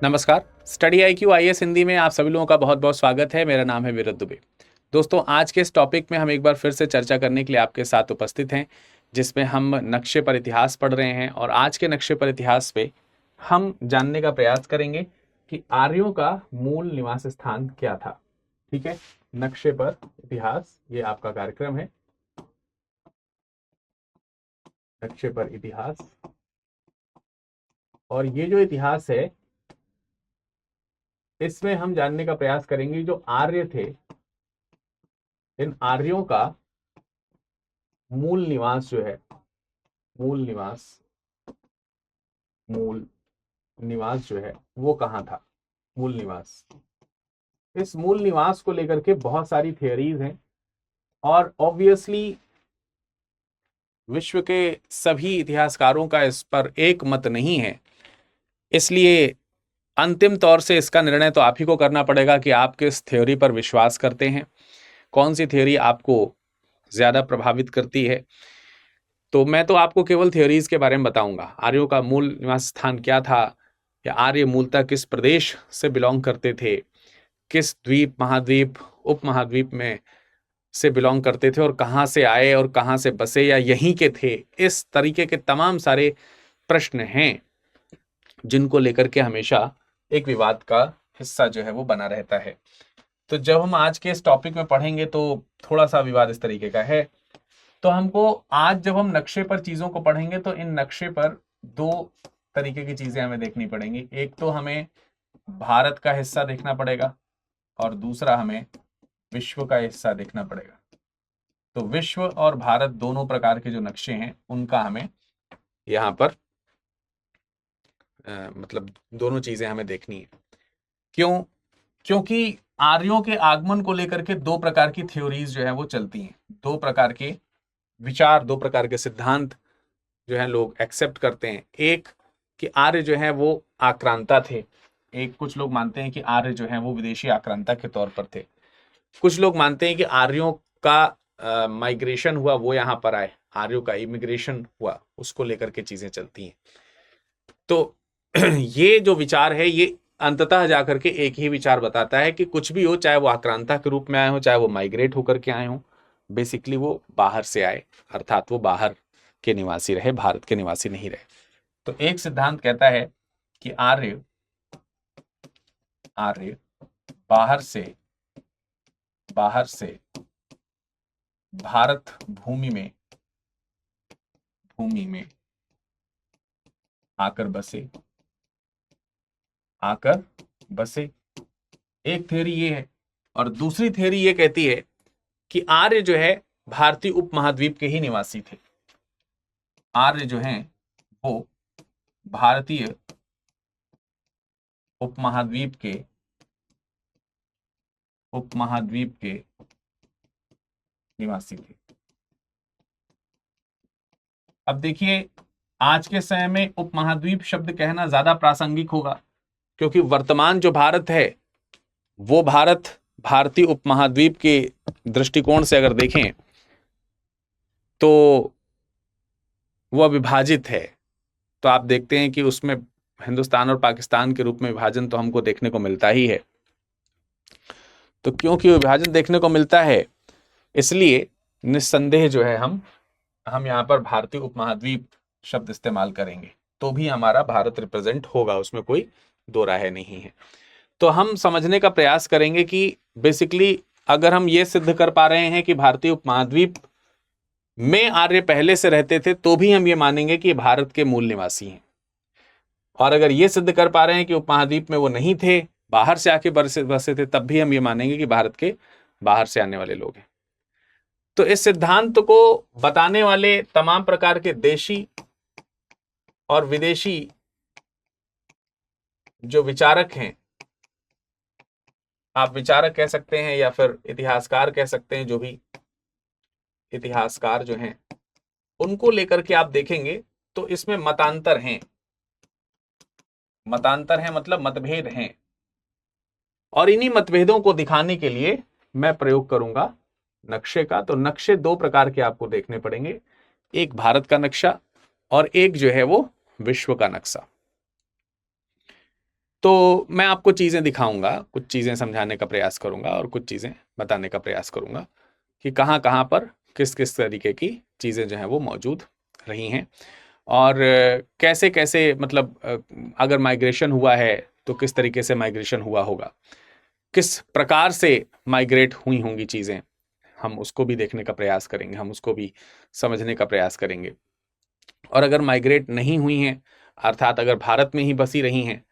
नमस्कार। Study IQ IAS Hindi में आप सभी लोगों का बहुत बहुत स्वागत है। मेरा नाम है विरत दुबे। दोस्तों, आज के इस टॉपिक में हम एक बार फिर से चर्चा करने के लिए आपके साथ उपस्थित हैं, जिसमें हम नक्शे पर इतिहास पढ़ रहे हैं। और आज के नक्शे पर इतिहास पे हम जानने का प्रयास करेंगे कि आर्यों का मूल निवास स्थान क्या था। ठीक है, नक्शे पर इतिहास ये आपका कार्यक्रम है। नक्शे पर इतिहास, और ये जो इतिहास है इसमें हम जानने का प्रयास करेंगे जो आर्य थे, इन आर्यों का मूल निवास जो है, मूल निवास मूल निवास जो है वो कहाँ था। मूल निवास, इस मूल निवास को लेकर के बहुत सारी थियरीज हैं, और ऑब्वियसली विश्व के सभी इतिहासकारों का इस पर एक मत नहीं है। इसलिए अंतिम तौर से इसका निर्णय तो आप ही को करना पड़ेगा कि आप किस थ्योरी पर विश्वास करते हैं, कौन सी थ्योरी आपको ज्यादा प्रभावित करती है। तो मैं तो आपको केवल थ्योरीज के बारे में बताऊंगा। आर्यों का मूल निवास स्थान क्या था, या आर्य मूलतः किस प्रदेश से बिलोंग करते थे, किस द्वीप, महाद्वीप, उपमहाद्वीप में से बिलोंग करते थे, और कहाँ से आए और कहाँ से बसे या यहीं के थे। इस तरीके के तमाम सारे प्रश्न हैं जिनको लेकर के हमेशा एक विवाद का हिस्सा जो है वो बना रहता है। तो जब हम आज के इस टॉपिक में पढ़ेंगे तो थोड़ा सा विवाद इस तरीके का है। तो हमको आज जब हम नक्शे पर चीजों को पढ़ेंगे तो इन नक्शे पर दो तरीके की चीजें हमें देखनी पड़ेंगी। एक तो हमें भारत का हिस्सा देखना पड़ेगा, और दूसरा हमें विश्व का हिस्सा देखना पड़ेगा। तो विश्व और भारत दोनों प्रकार के जो नक्शे हैं उनका हमें यहाँ पर मतलब दोनों चीजें हमें देखनी है। क्यों? क्योंकि आर्यों के आगमन को लेकर के दो प्रकार की थ्योरीज जो है वो चलती हैं। दो प्रकार के विचार, दो प्रकार के सिद्धांत जो है लोग एक्सेप्ट करते हैं। एक कि आर्य जो है वो आक्रांता थे। एक कुछ लोग मानते हैं कि आर्य जो है वो विदेशी आक्रांता के तौर पर थे। कुछ लोग मानते हैं कि आर्यों का माइग्रेशन हुआ, वो यहाँ पर आए, आर्यों का इमिग्रेशन हुआ, उसको लेकर के चीजें चलती हैं। तो ये जो विचार है ये अंततः जाकर के एक ही विचार बताता है कि कुछ भी हो, चाहे वो आक्रांता के रूप में आए हो, चाहे वो माइग्रेट होकर के आए हो, बेसिकली वो बाहर से आए, अर्थात वो बाहर के निवासी रहे, भारत के निवासी नहीं रहे। तो एक सिद्धांत कहता है कि आर्य आर्य बाहर से भारत भूमि में आकर बसे। एक थ्योरी ये है, और दूसरी थ्योरी ये कहती है कि आर्य जो है भारतीय उपमहाद्वीप के ही निवासी थे। आर्य जो हैं वो भारतीय उपमहाद्वीप के निवासी थे। अब देखिए, आज के समय में उपमहाद्वीप शब्द कहना ज्यादा प्रासंगिक होगा, क्योंकि वर्तमान जो भारत है वो भारत भारतीय उपमहाद्वीप के दृष्टिकोण से अगर देखें तो वह विभाजित है। तो आप देखते हैं कि उसमें हिंदुस्तान और पाकिस्तान के रूप में विभाजन तो हमको देखने को मिलता ही है। तो क्योंकि विभाजन देखने को मिलता है, इसलिए निस्संदेह जो है हम यहाँ पर भारतीय उपमहाद्वीप शब्द इस्तेमाल करेंगे तो भी हमारा भारत रिप्रेजेंट होगा, उसमें कोई दो राय नहीं है। तो हम समझने का प्रयास करेंगे कि बेसिकली अगर हम ये सिद्ध कर पा रहे हैं कि भारतीय उपमहाद्वीप में आर्य पहले से रहते थे, तो भी हम ये मानेंगे कि भारत के मूल निवासी हैं। और अगर ये सिद्ध कर पा रहे हैं कि उपमहाद्वीप में वो नहीं थे, बाहर से आके बसे थे, तब भी हम ये मानेंगे कि भारत के बाहर से आने वाले लोग हैं। तो इस सिद्धांत को बताने वाले तमाम प्रकार के देशी और विदेशी जो विचारक हैं, आप विचारक कह सकते हैं या फिर इतिहासकार कह सकते हैं, जो भी इतिहासकार जो हैं उनको लेकर के आप देखेंगे तो इसमें मतांतर हैं। मतलब मतभेद हैं, और इन्हीं मतभेदों को दिखाने के लिए मैं प्रयोग करूंगा नक्शे का। तो नक्शे दो प्रकार के आपको देखने पड़ेंगे, एक भारत का नक्शा और एक जो है वो विश्व का नक्शा। तो मैं आपको चीज़ें दिखाऊंगा, कुछ चीज़ें समझाने का प्रयास करूंगा और कुछ चीज़ें बताने का प्रयास करूंगा कि कहाँ कहाँ पर किस किस तरीके की चीज़ें जो हैं वो मौजूद रही हैं, और कैसे कैसे मतलब अगर माइग्रेशन हुआ है तो किस तरीके से माइग्रेशन हुआ होगा, किस प्रकार से माइग्रेट हुई होंगी चीज़ें, हम उसको भी देखने का प्रयास करेंगे, हम उसको भी समझने का प्रयास करेंगे। और अगर माइग्रेट नहीं हुई हैं, अर्थात अगर भारत में ही बसी रही हैं,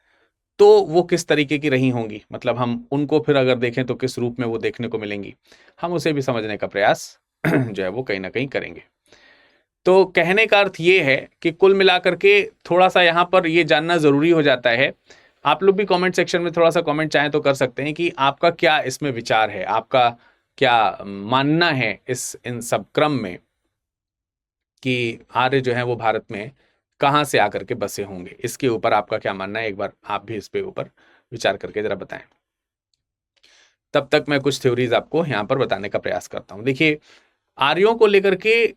तो वो किस तरीके की रही होंगी, मतलब हम उनको फिर अगर देखें तो किस रूप में वो देखने को मिलेंगी, हम उसे भी समझने का प्रयास जो है वो कहीं ना कहीं करेंगे। तो कहने का अर्थ ये है कि कुल मिलाकर के थोड़ा सा यहाँ पर ये जानना जरूरी हो जाता है। आप लोग भी कमेंट सेक्शन में थोड़ा सा कमेंट चाहें तो कर सकते हैं कि आपका क्या इसमें विचार है, आपका क्या मानना है इस इन सब क्रम में कि आर्य जो है वो भारत में कहाँ से आकर के बसे होंगे, इसके ऊपर आपका क्या मानना है, एक बार आप भी इस पे ऊपर विचार करके जरा बताएं। तब तक मैं कुछ थ्योरीज आपको यहाँ पर बताने का प्रयास करता हूँ। देखिए, आर्यों को लेकर के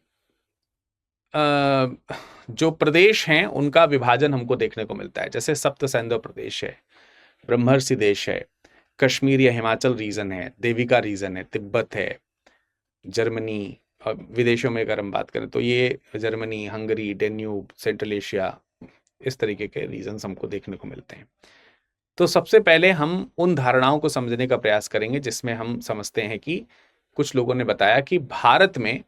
जो प्रदेश हैं उनका विभाजन हमको देखने को मिलता है। जैसे सप्त सैंधव प्रदेश है, ब्रह्मर्षि देश है, कश्मीर या हिमाचल रीजन है, देविका रीजन है, तिब्बत है, जर्मनी, और विदेशों में अगर हम बात करें तो ये Germany, Hungary, Danube, central Asia, इस तरीके के रीजन्स हमको देखने को मिलते हैं। तो सबसे पहले हम उन धारणाओं को समझने का प्रयास करेंगे जिसमें हम समझते हैं कि कुछ लोगों ने बताया कि भारत में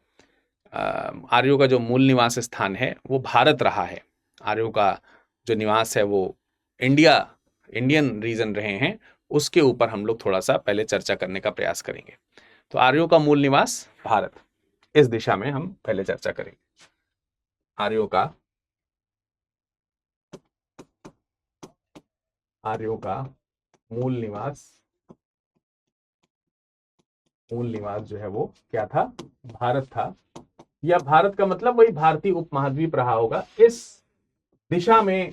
आर्यों का जो मूल निवास स्थान है वो भारत रहा है। आर्यों का जो निवास है वो इंडियन रीजन रहे हैं, उसके ऊपर हम लोग थोड़ा सा पहले चर्चा करने का प्रयास करेंगे। तो आर्यों का मूल निवास भारत, इस दिशा में हम पहले चर्चा करेंगे। आर्यों का मूल निवास जो है वो क्या था, भारत था, या भारत का मतलब वही भारतीय उपमहाद्वीप रहा होगा। इस दिशा में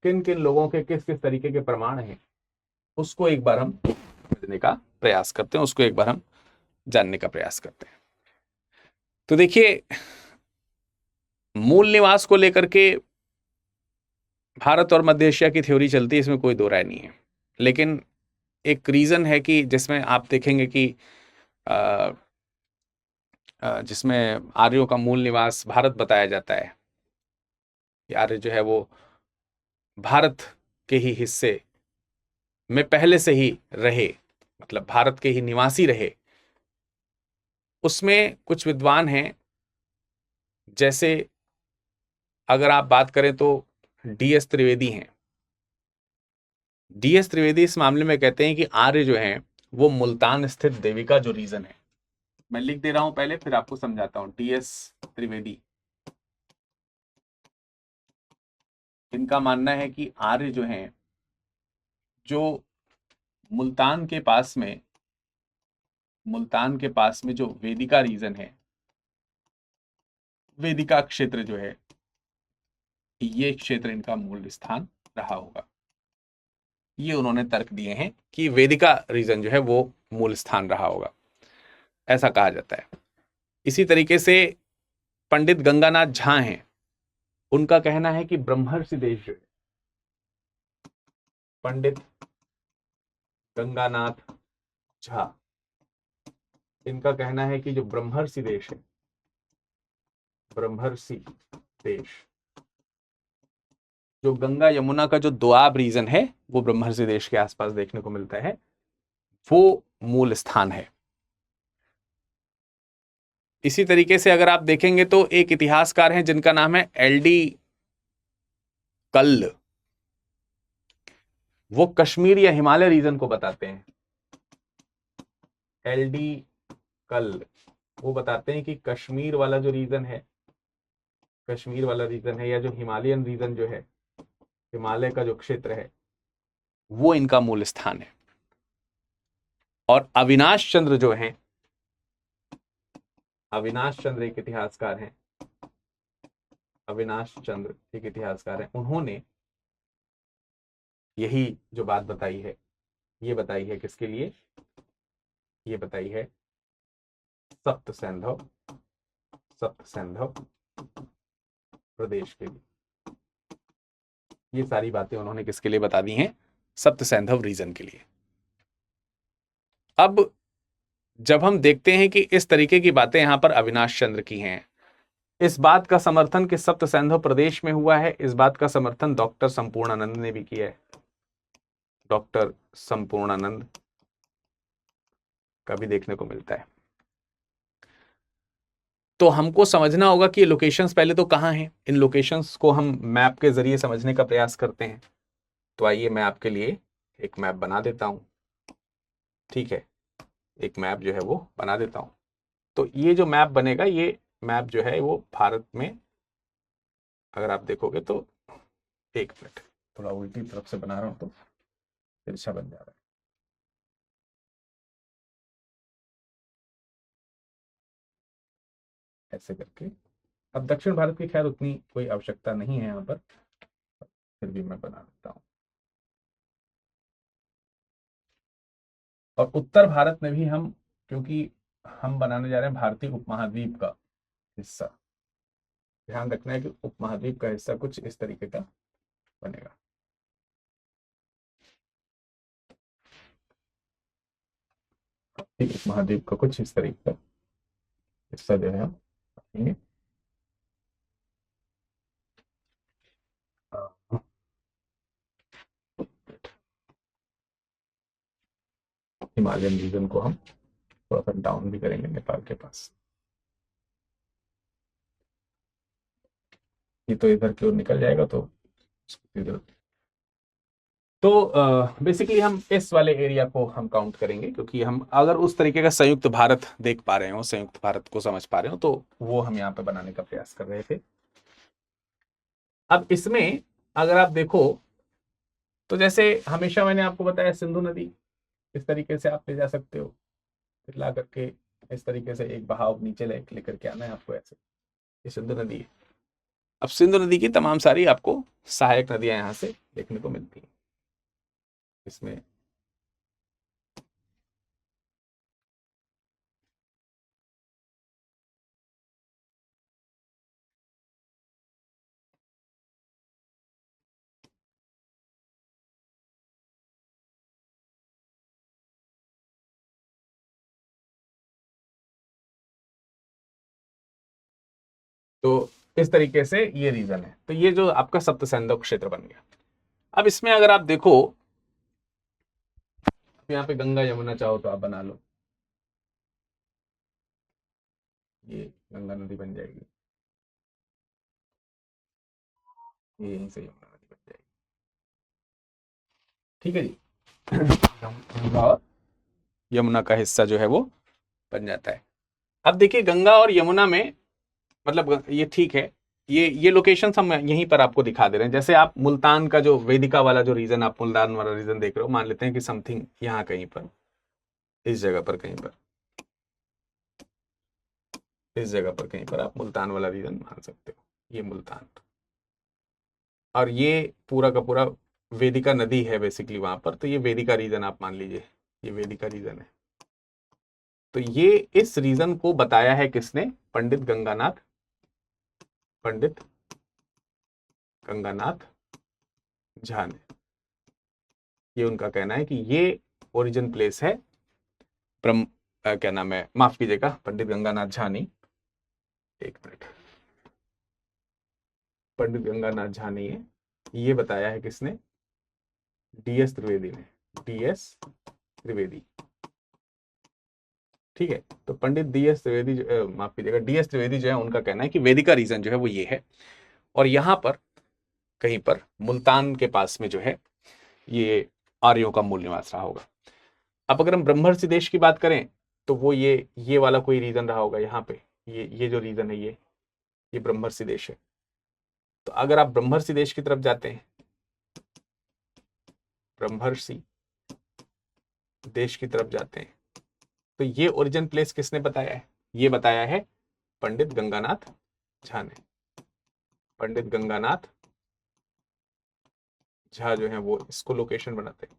किन किन लोगों के किस किस तरीके के प्रमाण हैं, उसको एक बार हम समझने का प्रयास करते हैं, उसको एक बार हम जानने का प्रयास करते हैं। तो देखिए, मूल निवास को लेकर के भारत और मध्य एशिया की थ्योरी चलती है, इसमें कोई दो राय नहीं है। लेकिन एक रीजन है कि जिसमें आप देखेंगे कि जिसमें आर्यों का मूल निवास भारत बताया जाता है, आर्य जो है वो भारत के ही हिस्से में पहले से ही रहे, मतलब भारत के ही निवासी रहे। उसमें कुछ विद्वान हैं, जैसे अगर आप बात करें तो DS त्रिवेदी हैं। DS त्रिवेदी इस मामले में कहते हैं कि आर्य जो हैं वो मुल्तान स्थित देविका जो रीजन है, मैं लिख दे रहा हूं पहले फिर आपको समझाता हूं। DS त्रिवेदी, इनका मानना है कि आर्य जो हैं, जो मुल्तान के पास में जो वेदिका रीजन है, वेदिका क्षेत्र जो है, ये क्षेत्र इनका मूल स्थान रहा होगा। ये उन्होंने तर्क दिए हैं कि वेदिका रीजन जो है वो मूल स्थान रहा होगा, ऐसा कहा जाता है। इसी तरीके से पंडित गंगानाथ झा हैं, उनका कहना है कि ब्रह्मर्षि देश जो है, पंडित गंगानाथ झा, इनका कहना है कि जो ब्रह्मर्षि देश है, ब्रह्मर्षि देश, जो गंगा यमुना का जो दोआब रीजन है वो ब्रह्मर्षि देश के आसपास देखने को मिलता है, वो मूल स्थान है। इसी तरीके से अगर आप देखेंगे तो एक इतिहासकार हैं जिनका नाम है LD कल्ल, वो कश्मीर या हिमालय रीजन को बताते हैं। LD कल्ल वो बताते हैं कि कश्मीर वाला जो रीजन है, कश्मीर वाला रीजन है, या जो हिमालयन रीजन जो है, हिमालय का जो क्षेत्र है, वो इनका मूल स्थान है। और अविनाश चंद्र जो हैं, अविनाश चंद्र एक इतिहासकार हैं, अविनाश चंद्र एक इतिहासकार हैं, उन्होंने यही जो बात बताई है, ये बताई है किसके लिए, ये बताई है सप्त सैंधव प्रदेश के लिए। ये सारी बातें उन्होंने किसके लिए बता दी हैं, सप्त सैंधव रीजन के लिए। अब जब हम देखते हैं कि इस तरीके की बातें यहां पर अविनाश चंद्र की हैं, इस बात का समर्थन कि सप्त सैंधव प्रदेश में हुआ है, इस बात का समर्थन डॉक्टर संपूर्णानंद ने भी किया है। डॉक्टर संपूर्णानंद का भी देखने को मिलता है। तो हमको समझना होगा कि ये लोकेशंस पहले तो कहाँ हैं। इन लोकेशंस को हम मैप के जरिए समझने का प्रयास करते हैं। तो आइए मैं आपके लिए एक मैप बना देता हूं। ठीक है, एक मैप जो है वो बना देता हूं। तो ये जो मैप बनेगा, ये मैप जो है वो भारत में, अगर आप देखोगे तो, एक मिनट, थोड़ा उल्टी तरफ से बना रहा हूं तो तिरछा बन जा रहा है। ऐसे करके, अब दक्षिण भारत की खैर उतनी कोई आवश्यकता नहीं है यहाँ पर, फिर भी मैं बना देता हूँ। और उत्तर भारत में भी हम, क्योंकि हम बनाने जा रहे हैं भारतीय उपमहाद्वीप का हिस्सा, ध्यान रखना है कि उपमहाद्वीप का हिस्सा कुछ इस तरीके का बनेगा। उपमहाद्वीप का कुछ इस तरीके का हिस्सा जो है हम रखेंगे। हिमालयन रीजन को हम थोड़ा सा डाउन भी करेंगे नेपाल के पास। ये तो इधर की ओर निकल जाएगा, तो इधर, तो बेसिकली हम इस वाले एरिया को हम काउंट करेंगे, क्योंकि हम अगर उस तरीके का संयुक्त भारत देख पा रहे हो, संयुक्त भारत को समझ पा रहे हो, तो वो हम यहाँ पे बनाने का प्रयास कर रहे थे। अब इसमें अगर आप देखो तो जैसे हमेशा मैंने आपको बताया, सिंधु नदी इस तरीके से आप ले जा सकते हो, फिर ला करके इस तरीके से एक बहाव नीचे लेकर के आना है आपको, ऐसे। ये सिंधु नदी है। अब सिंधु नदी की तमाम सारी आपको सहायक नदियां यहां से देखने को मिलती हैं। इसमें तो इस तरीके से ये रीजन है। तो ये जो आपका सप्त सैंधव क्षेत्र बन गया। अब इसमें अगर आप देखो, यहाँ पे गंगा यमुना चाहो तो आप बना लो, ये गंगा नदी बन जाएगी, ये यहीं से यमुना नदी बन जाएगी। ठीक है जी। गंगा और यमुना का हिस्सा जो है वो बन जाता है। अब देखिए, गंगा और यमुना में, मतलब ये ठीक है, ये लोकेशन हम यहीं पर आपको दिखा दे रहे हैं। जैसे आप मुल्तान का जो वेदिका वाला जो रीजन, आप मुल्तान वाला रीजन देख रहे हो, मान लेते हैं कि समथिंग यहाँ कहीं पर, इस जगह पर कहीं पर, इस जगह पर कहीं पर आप मुल्तान वाला रीजन मान सकते हो। ये मुल्तान, और ये पूरा का पूरा वेदिका नदी है बेसिकली वहां पर, तो ये वेदिका रीजन आप मान लीजिए, ये वेदिका रीजन है। तो ये इस रीजन को बताया है किसने? पंडित गंगानाथ, पंडित गंगानाथ झा ने। ये उनका कहना है कि ये ओरिजिन प्लेस है ब्रह्म, क्या नाम है, माफ कीजिएगा, पंडित गंगानाथ झा नहीं, एक मिनट, पंडित गंगानाथ झा नहीं है, ये बताया है किसने? डीएस त्रिवेदी ने, डीएस त्रिवेदी। ठीक है, तो पंडित डीएस त्रिवेदी, माफ कीजिएगा, डीएस त्रिवेदी जो है, उनका कहना है कि वेदिका रीजन जो है वो ये है, और यहां पर कहीं पर मुल्तान के पास में जो है ये आर्यों का मूल निवास रहा होगा। अब अगर हम ब्रह्मर्षि देश की बात करें, तो वो ये वाला कोई रीजन रहा होगा यहाँ पे, ये जो रीजन है, ये ब्रह्मर्षि देश है। तो अगर आप ब्रह्मर्षि देश की तरफ जाते हैं, ब्रह्मर्षि देश की तरफ जाते हैं, तो ये ओरिजिन प्लेस किसने बताया है? ये बताया है पंडित गंगानाथ झा ने। पंडित गंगानाथ झा जो है वो इसको लोकेशन बनाते हैं।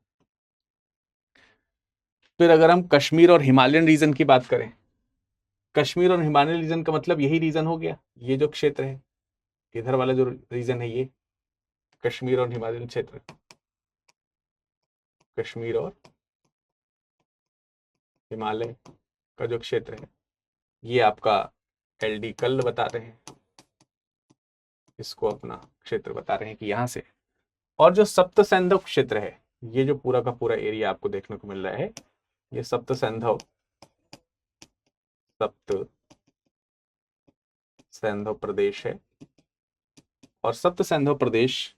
फिर अगर हम कश्मीर और हिमालयन रीजन की बात करें, कश्मीर और हिमालयन रीजन का मतलब यही रीजन हो गया, ये जो क्षेत्र है, इधर वाला जो रीजन है, ये कश्मीर और हिमालयन क्षेत्र। कश्मीर और हिमालय का जो क्षेत्र है ये आपका LD कल्ल बता रहे हैं, इसको अपना क्षेत्र बता रहे हैं कि यहां से। और जो सप्त सैंधव क्षेत्र है, ये जो पूरा का पूरा एरिया आपको देखने को मिल रहा है, ये सप्त सैंधव प्रदेश है। और सप्त सैंधव प्रदेश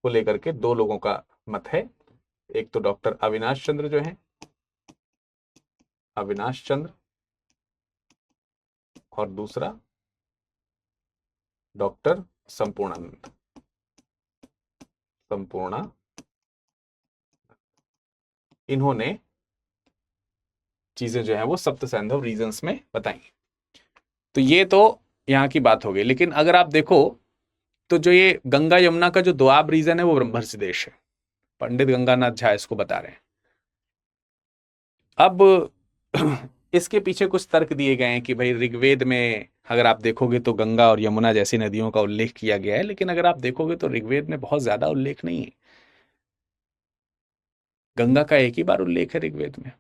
को लेकर के दो लोगों का मत है, एक तो डॉक्टर अविनाश चंद्र जो है, अविनाश चंद्र, और दूसरा डॉक्टर संपूर्णानंद, इन्होंने चीजें जो है वो सप्त सैंधव रीजन्स में बताई। तो ये तो यहाँ की बात हो गई। लेकिन अगर आप देखो तो जो ये गंगा यमुना का जो दोआब रीजन है वो ब्रह्मर्षि देश है, पंडित गंगानाथ झा इसको बता रहे हैं। अब इसके पीछे कुछ तर्क दिए गए हैं कि भाई ऋग्वेद में अगर आप देखोगे तो गंगा और यमुना जैसी नदियों का उल्लेख किया गया है, लेकिन अगर आप देखोगे तो ऋग्वेद में बहुत ज्यादा उल्लेख नहीं है, गंगा का एक ही बार उल्लेख है ऋग्वेद में।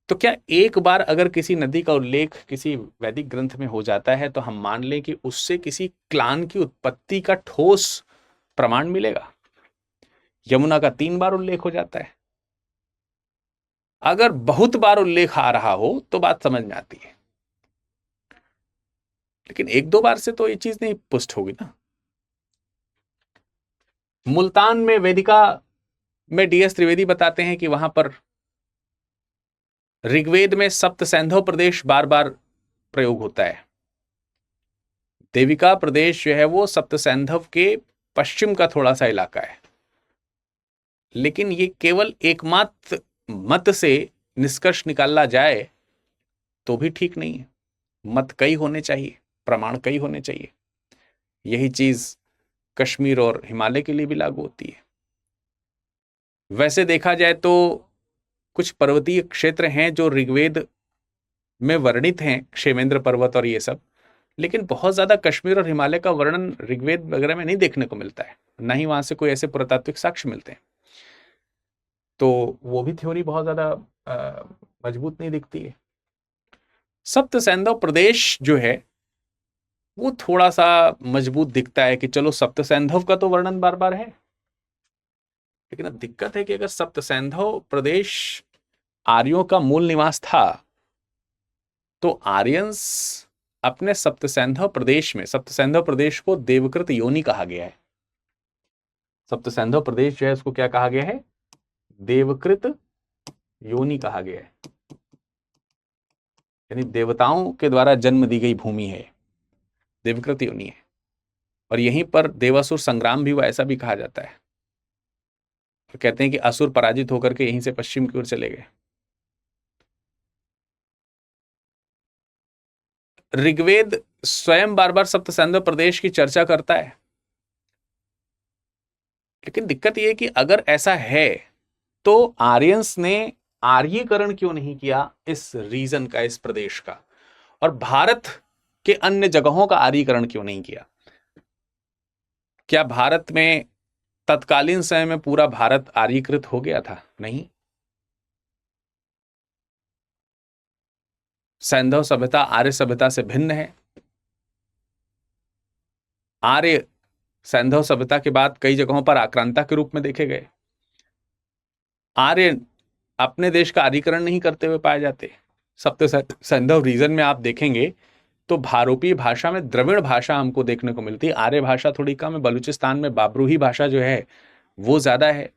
तो क्या एक बार अगर किसी नदी का उल्लेख किसी वैदिक ग्रंथ में हो जाता है तो हम मान लें कि उससे किसी क्लान की उत्पत्ति का ठोस प्रमाण मिलेगा? यमुना का 3 बार उल्लेख हो जाता है, अगर बहुत बार उल्लेख आ रहा हो तो बात समझ में आती है, लेकिन 1-2 बार से तो ये चीज नहीं पुष्ट होगी ना। मुल्तान में वेदिका में DS त्रिवेदी बताते हैं कि वहां पर ऋग्वेद में सप्त सैंधव प्रदेश बार बार प्रयोग होता है। देविका प्रदेश जो है वो सप्त सैंधव के पश्चिम का थोड़ा सा इलाका है, लेकिन ये केवल एकमात्र मत से निष्कर्ष निकाला जाए तो भी ठीक नहीं है। मत कई होने चाहिए, प्रमाण कई होने चाहिए। यही चीज कश्मीर और हिमालय के लिए भी लागू होती है। वैसे देखा जाए तो कुछ पर्वतीय क्षेत्र हैं जो ऋग्वेद में वर्णित हैं, क्षेमेंद्र पर्वत और ये सब, लेकिन बहुत ज्यादा कश्मीर और हिमालय का वर्णन ऋग्वेद वगैरह में नहीं देखने को मिलता है, ना ही वहां से कोई ऐसे पुरातात्विक साक्ष्य मिलते हैं। तो वो भी थ्योरी बहुत ज्यादा मजबूत नहीं दिखती है। सप्त सैंधव प्रदेश जो है वो थोड़ा सा मजबूत दिखता है कि चलो सप्त सैंधव का तो वर्णन बार बार है, लेकिन अब दिक्कत है कि अगर सप्त सैंधव प्रदेश आर्यों का मूल निवास था तो आर्यंस अपने सप्त सैंधव प्रदेश में, सप्त सैंधव प्रदेश को देवकृत योनि कहा गया है। सप्त सैंधव प्रदेश जो है उसको क्या कहा गया है? देवकृत योनि कहा गया है, यानी देवताओं के द्वारा जन्म दी गई भूमि है, देवकृत योनि है। और यहीं पर देवासुर संग्राम भी हुआ, ऐसा भी कहा जाता है। तो कहते हैं कि असुर पराजित होकर के यहीं से पश्चिम की ओर चले गए। ऋग्वेद स्वयं बार बार सप्त सैंधव प्रदेश की चर्चा करता है, लेकिन दिक्कत यह है कि अगर ऐसा है तो आर्यंस ने आर्यीकरण क्यों नहीं किया इस रीजन का, इस प्रदेश का, और भारत के अन्य जगहों का आर्यीकरण क्यों नहीं किया? क्या भारत में तत्कालीन समय में पूरा भारत आर्यीकृत हो गया था? नहीं। सैंधव सभ्यता आर्य सभ्यता से भिन्न है। आर्य सैंधव सभ्यता के बाद कई जगहों पर आक्रांता के रूप में देखे गए। आर्य अपने देश का आर्यीकरण नहीं करते हुए पाए जाते। सप्त सैंधव रीजन में आप देखेंगे तो भारोपीय भाषा में द्रविड़ भाषा हमको देखने को मिलती है, आर्य भाषा थोड़ी कम है। बलूचिस्तान में बाबरूही भाषा जो है वो ज्यादा है।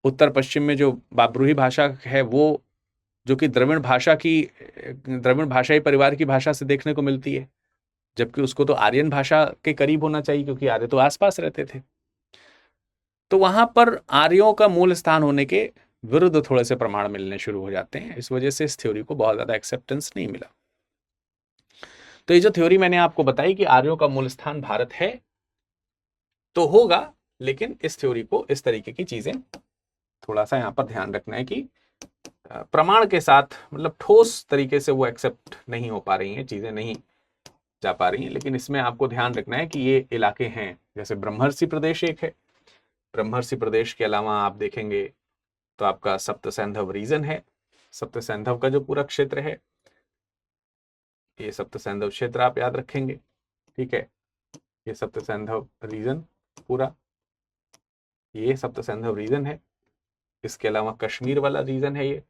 उत्तर पश्चिम में जो बाबरूही भाषा है वो जो कि द्रविड़ भाषाई परिवार की भाषा से देखने को मिलती है, जबकि उसको तो आर्यन भाषा के करीब होना चाहिए क्योंकि आर्य तो आसपास रहते थे। तो वहां पर आर्यों का मूल स्थान होने के विरुद्ध थोड़े से प्रमाण मिलने शुरू हो जाते हैं। इस वजह से इस थ्योरी को बहुत ज्यादा एक्सेप्टेंस नहीं मिला। तो ये जो थ्योरी मैंने आपको बताई कि आर्यों का मूल स्थान भारत है तो होगा, लेकिन इस थ्योरी को, इस तरीके की चीजें थोड़ा सा यहां पर ध्यान रखना है कि प्रमाण के साथ, मतलब ठोस तरीके से वो एक्सेप्ट नहीं हो पा रही हैं, चीजें नहीं जा पा रही हैं। लेकिन इसमें आपको ध्यान रखना है कि ये इलाके हैं, जैसे ब्रह्मर्षि प्रदेश एक है, ब्रह्मर्षि प्रदेश के अलावा आप देखेंगे तो आपका सप्त सैंधव रीजन है। सप्त सैंधव का जो पूरा क्षेत्र है, ये सप्त सैंधव क्षेत्र आप याद रखेंगे, ठीक है। ये सप्त सैंधव रीजन पूरा, ये सप्त सैंधव रीजन है। इसके अलावा कश्मीर वाला रीजन है ये,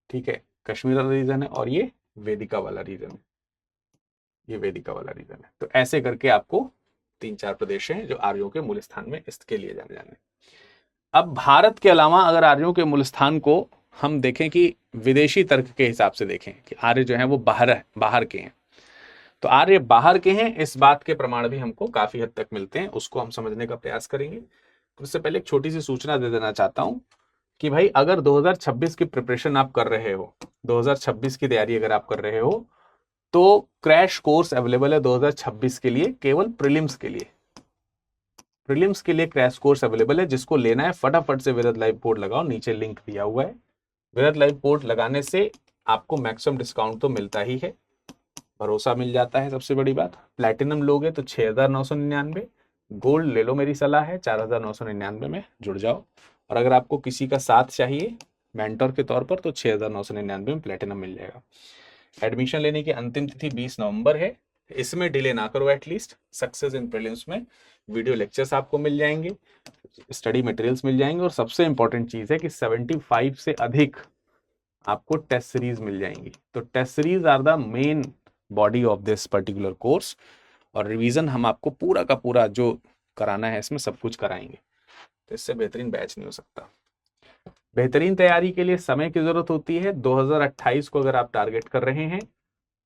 ठीक है, कश्मीर वाला रीजन है। और ये वेदिका वाला रीजन है, ये वेदिका वाला रीजन है। तो ऐसे करके आपको 3-4 प्रदेश हैं जो आर्यों के मूल स्थान में इसके लिए जाने जाने। अब भारत के अलावा अगर आर्यों के मूल स्थान को हम देखें कि विदेशी तर्क के हिसाब से देखें कि आर्य जो है वो बाहर के हैं, तो आर्य बाहर के हैं, इस बात के प्रमाण भी हमको काफी हद तक मिलते हैं, उसको हम समझने का प्रयास करेंगे। तो उससे पहले एक छोटी सी सूचना दे देना चाहता हूं कि भाई अगर 2026 की प्रिपरेशन आप कर रहे हो, 2026 की तैयारी अगर आप कर रहे हो, तो क्रैश कोर्स अवेलेबल है 2026 के लिए, केवल प्रीलिम्स के लिए। प्रीलिम्स के लिए क्रैश कोर्स अवेलेबल है, जिसको लेना है फटाफट से विरध लाइव पोर्ट लगाओ, नीचे लिंक दिया हुआ है। विरध लाइव पोर्ट लगाने से आपको मैक्सिमम डिस्काउंट तो मिलता ही है, भरोसा मिल जाता है, सबसे बड़ी बात। प्लैटिनम लोगे तो 6,999, गोल्ड ले लो, मेरी सलाह है 4,999 में जुड़ जाओ। और अगर आपको किसी का साथ चाहिए मेंटर के तौर पर, तो 6,999 में प्लैटिनम मिल जाएगा। एडमिशन लेने की अंतिम तिथि 20 नवंबर है, इसमें डिले ना करो। एटलीस्ट सक्सेस इन प्रीलिम्स में वीडियो लेक्चर्स आपको मिल जाएंगे, स्टडी मटेरियल्स मिल जाएंगे, और सबसे इंपॉर्टेंट चीज है कि 75 से अधिक आपको टेस्ट सीरीज मिल जाएंगी। तो test series are the main body of this particular course, और रिवीजन हम आपको पूरा का पूरा जो कराना है इसमें सब कुछ कराएंगे। तो इससे बेहतरीन बैच नहीं हो सकता। बेहतरीन तैयारी के लिए समय की जरूरत होती है। 2028 को अगर आप टारगेट कर रहे हैं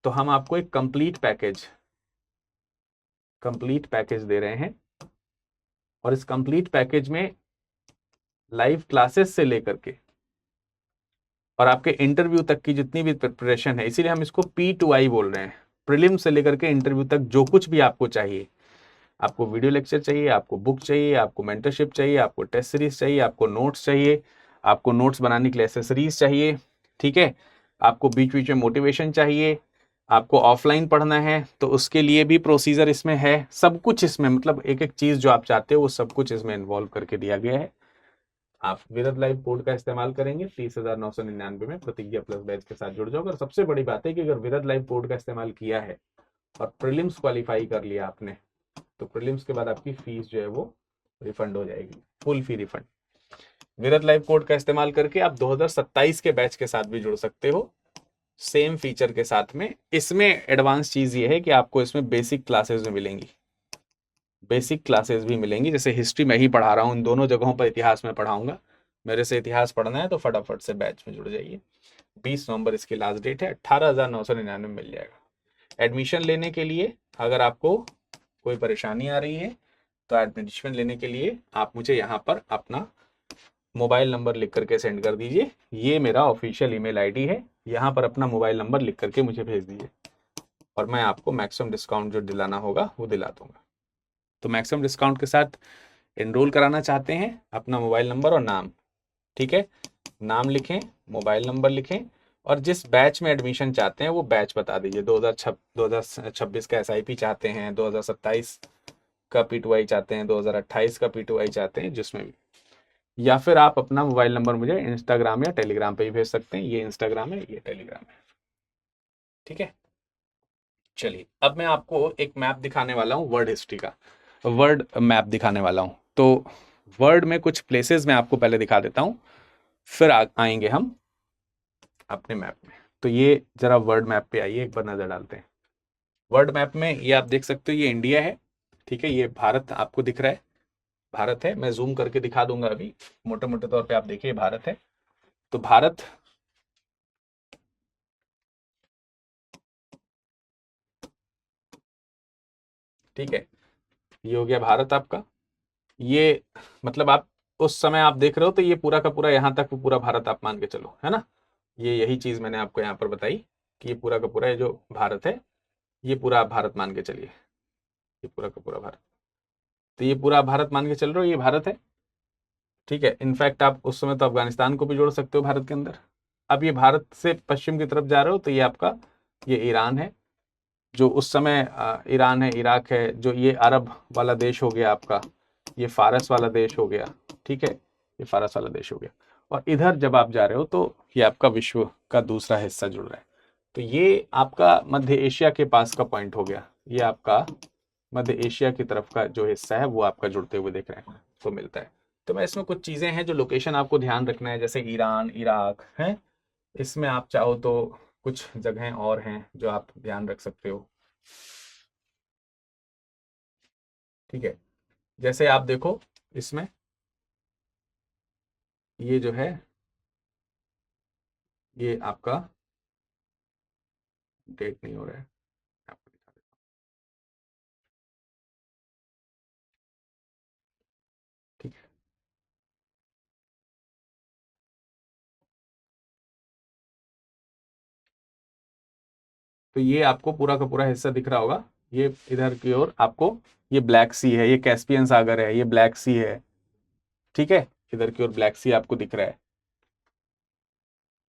तो हम आपको एक कंप्लीट पैकेज दे रहे हैं, और इस कंप्लीट पैकेज में लाइव क्लासेस से लेकर के और आपके इंटरव्यू तक की जितनी भी प्रिपरेशन है, इसीलिए हम इसको P2I बोल रहे हैं, प्रीलिम से लेकर के इंटरव्यू तक जो कुछ भी आपको चाहिए, आपको वीडियो लेक्चर चाहिए, आपको बुक चाहिए, आपको मेंटरशिप चाहिए, आपको टेस्ट सीरीज चाहिए, आपको नोट्स चाहिए, आपको नोट्स बनाने के लिए एसेसरीज चाहिए, ठीक है, आपको बीच बीच में मोटिवेशन चाहिए, आपको ऑफलाइन पढ़ना है तो उसके लिए भी प्रोसीजर इसमें है। सब कुछ इसमें, मतलब एक एक चीज जो आप चाहते हो वो सब कुछ इसमें इन्वॉल्व करके दिया गया है। आप विरध लाइव कोड का इस्तेमाल करेंगे 30,999 में प्रतिज्ञा प्लस बैच के साथ जुड़ जाओगे। और सबसे बड़ी बात है कि अगर विरध लाइव कोड का इस्तेमाल किया है और प्रीलिम्स क्वालिफाई कर लिया आपने, तो प्रीलिम्स के बाद आपकी फीस जो है वो रिफंड हो जाएगी, फुल फी रिफंड। विरध लाइव कोड का इस्तेमाल करके आप 2027 के बैच के साथ भी जुड़ सकते हो, सेम फीचर के साथ में। इसमें एडवांस चीज ये है कि आपको इसमें बेसिक क्लासेस भी मिलेंगी, बेसिक क्लासेस भी मिलेंगी। जैसे हिस्ट्री में ही पढ़ा रहा हूँ, इन दोनों जगहों पर इतिहास में पढ़ाऊंगा। मेरे से इतिहास पढ़ना है तो फटाफट से बैच में जुड़ जाइए। 20 नवंबर इसकी लास्ट डेट है, 18,999 मिल जाएगा। एडमिशन लेने के लिए अगर आपको कोई परेशानी आ रही है तो एडमिशन लेने के लिए आप मुझे यहाँ पर अपना मोबाइल नंबर लिख करके सेंड कर दीजिए। ये मेरा ऑफिशियल ईमेल आईडी है, यहाँ पर अपना मोबाइल नंबर लिख करके मुझे भेज दीजिए और मैं आपको मैक्सिमम डिस्काउंट जो दिलाना होगा वो दिला दूंगा। तो मैक्सिमम डिस्काउंट के साथ एनरोल कराना चाहते हैं, अपना मोबाइल नंबर और नाम, ठीक है, नाम लिखें, मोबाइल नंबर लिखें, और जिस बैच में एडमिशन चाहते हैं वो बैच बता दीजिए। 2026 का SIP चाहते हैं, 2027 का P2I चाहते हैं, 2028 का P2I चाहते हैं, जिसमें भी। या फिर आप अपना मोबाइल नंबर मुझे इंस्टाग्राम या टेलीग्राम पे ही भेज सकते हैं। ये इंस्टाग्राम है, ये टेलीग्राम है, ठीक है। चलिए अब मैं आपको एक मैप दिखाने वाला हूँ, वर्ड हिस्ट्री का वर्ड मैप दिखाने वाला हूँ। तो वर्ड में कुछ प्लेसेस मैं आपको पहले दिखा देता हूँ, फिर आएंगे हम अपने मैप में। तो ये जरा वर्ड मैप पे आइए, एक बार नजर डालते हैं। वर्ड मैप में ये आप देख सकते हो, ये इंडिया है, ठीक है, ये भारत आपको दिख रहा है, भारत है। मैं जूम करके दिखा दूंगा अभी, मोटे मोटे तौर पे आप देखिए भारत है। तो भारत, ठीक है, ये हो गया भारत आपका। ये मतलब आप उस समय आप देख रहे हो तो ये पूरा का पूरा यहाँ तक पूरा भारत आप मान के चलो, है ना। ये यही चीज मैंने आपको यहाँ पर बताई कि ये पूरा का पूरा ये जो भारत है, ये पूरा आप भारत मान के चलिए, ये पूरा का पूरा भारत। तो ये पूरा भारत मान के चल रहे हो, ये भारत है, ठीक है। इनफैक्ट आप उस समय तो अफगानिस्तान को भी जोड़ सकते हो भारत के अंदर। अब ये भारत से पश्चिम की तरफ जा रहे हो तो ये आपका ये ईरान है, जो उस समय ईरान है, इराक है, जो ये अरब वाला देश हो गया आपका, ये फारस वाला देश हो गया, ठीक है, ये फारस वाला देश हो गया। और इधर जब आप जा रहे हो तो ये आपका विश्व का दूसरा हिस्सा जुड़ रहा है। तो ये आपका मध्य एशिया के पास का पॉइंट हो गया, ये आपका मध्य एशिया की तरफ का जो हिस्सा है वो आपका जुड़ते हुए देख रहे हैं तो मिलता है। तो मैं इसमें कुछ चीजें हैं जो लोकेशन आपको ध्यान रखना है, जैसे ईरान, इराक है, इसमें आप चाहो तो कुछ जगहें और हैं जो आप ध्यान रख सकते हो, ठीक है। जैसे आप देखो इसमें ये जो है ये आपका डेट नहीं हो रहा है, आपको दिखा देता हूं, ठीक है। तो ये आपको पूरा का पूरा हिस्सा दिख रहा होगा, ये इधर की ओर आपको ये ब्लैक सी है, ये कैस्पियन सागर है, ये ब्लैक सी है, ठीक है, इधर की ओर ब्लैक सी आपको दिख रहा है,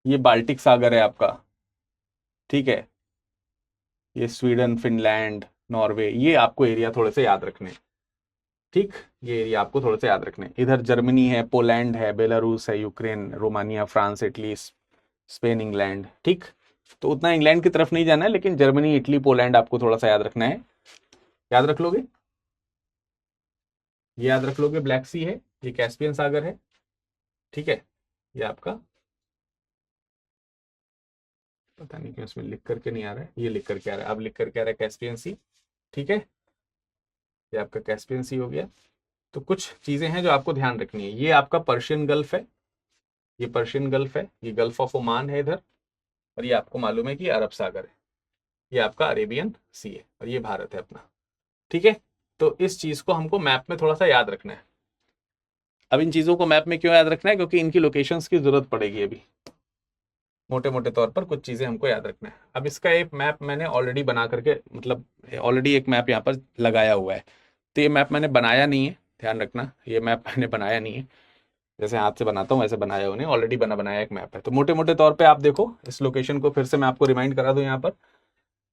ये बाल्टिक सागर है आपका, ठीक है, ये स्वीडन, फिनलैंड, नॉर्वे, ये आपको एरिया थोड़े से याद रखने हैं, ठीक, ये एरिया आपको थोड़े से याद रखने हैं। इधर जर्मनी है, पोलैंड है, बेलारूस है, Ukraine, Romania, France, Italy, Spain, England, ठीक। तो उतना इंग्लैंड की तरफ नहीं जाना है, लेकिन जर्मनी, इटली, पोलैंड आपको थोड़ा सा याद रखना है। याद रख लोगे, ये याद रख लोगे, ब्लैक सी है, ये कैस्पियन सागर है, ठीक है, ये आपका, पता नहीं क्यों इसमें लिख करके नहीं आ रहा है, ये लिख करके आ रहा है, अब लिख करके आ रहा है कैस्पियन सी, ठीक है, ये आपका कैस्पियन सी हो गया। तो कुछ चीजें हैं जो आपको ध्यान रखनी है, ये आपका पर्शियन गल्फ है, ये पर्शियन गल्फ है, ये गल्फ ऑफ ओमान है इधर, और ये आपको मालूम है कि अरब सागर है, ये आपका अरेबियन सी है, और ये भारत है अपना, ठीक है। तो इस चीज को हमको मैप में थोड़ा सा याद रखना है। अब इन चीजों को मैप में क्यों याद रखना है, क्योंकि इनकी लोकेशंस की जरूरत पड़ेगी अभी, मोटे मोटे तौर पर कुछ चीजें हमको याद रखना है। अब इसका एक मैप मैंने ऑलरेडी बना करके, मतलब ऑलरेडी एक मैप यहाँ पर लगाया हुआ है, तो ये मैप मैंने बनाया नहीं है, ध्यान रखना, ये मैप मैंने बनाया नहीं है, जैसे हाथ से बनाता हूँ वैसे बनाया उन्हें, ऑलरेडी बनाया एक मैप है। तो मोटे मोटे तौर पे आप देखो इस लोकेशन को, फिर से मैं आपको रिमाइंड करा दूं यहाँ पर,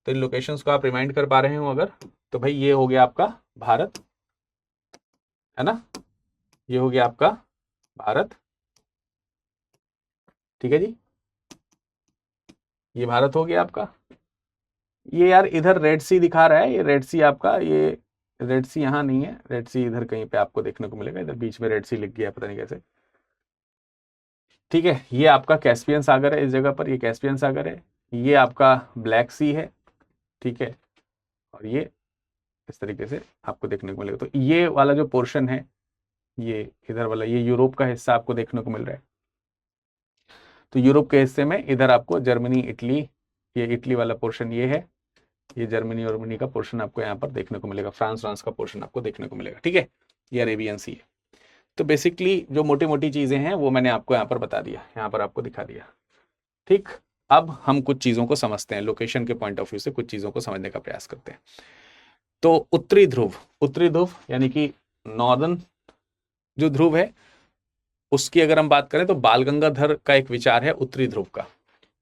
तो इन लोकेशंस को आप रिमाइंड कर पा रहे हो अगर, तो भाई ये हो गया आपका भारत, है ना, ये हो गया आपका भारत, ठीक है जी, ये भारत हो गया आपका। ये यार इधर रेड सी दिखा रहा है, ये रेड सी आपका, ये रेड सी यहाँ नहीं है, रेड सी इधर कहीं पे आपको देखने को मिलेगा, इधर बीच में रेड सी लिख गया पता नहीं कैसे, ठीक है। ये आपका कैस्पियन सागर है, इस जगह पर ये कैस्पियन सागर है, ये आपका ब्लैक सी है, ठीक है, और ये इस तरीके से आपको देखने को मिलेगा। तो ये वाला जो पोर्शन है, ये इधर वाला, ये यूरोप का हिस्सा आपको देखने को मिल रहा है। तो यूरोप के हिस्से में इधर आपको जर्मनी, इटली, ये इटली वाला पोर्शन ये है, ये जर्मनी जर्मनी का पोर्शन आपको यहाँ पर देखने को मिलेगा, फ्रांस फ्रांस का पोर्शन आपको देखने को मिलेगा, ठीक है, ये अरेबियन सी है। तो बेसिकली जो मोटी मोटी चीजें हैं वो मैंने आपको यहाँ पर बता दिया, यहाँ पर आपको दिखा दिया, ठीक। अब हम कुछ चीजों को समझते हैं, लोकेशन के पॉइंट ऑफ व्यू से कुछ चीजों को समझने का प्रयास करते हैं। तो उत्तरी ध्रुव यानी कि नॉर्दर्न जो ध्रुव है, उसकी अगर हम बात करें तो बाल गंगाधर का एक विचार है उत्तरी ध्रुव का।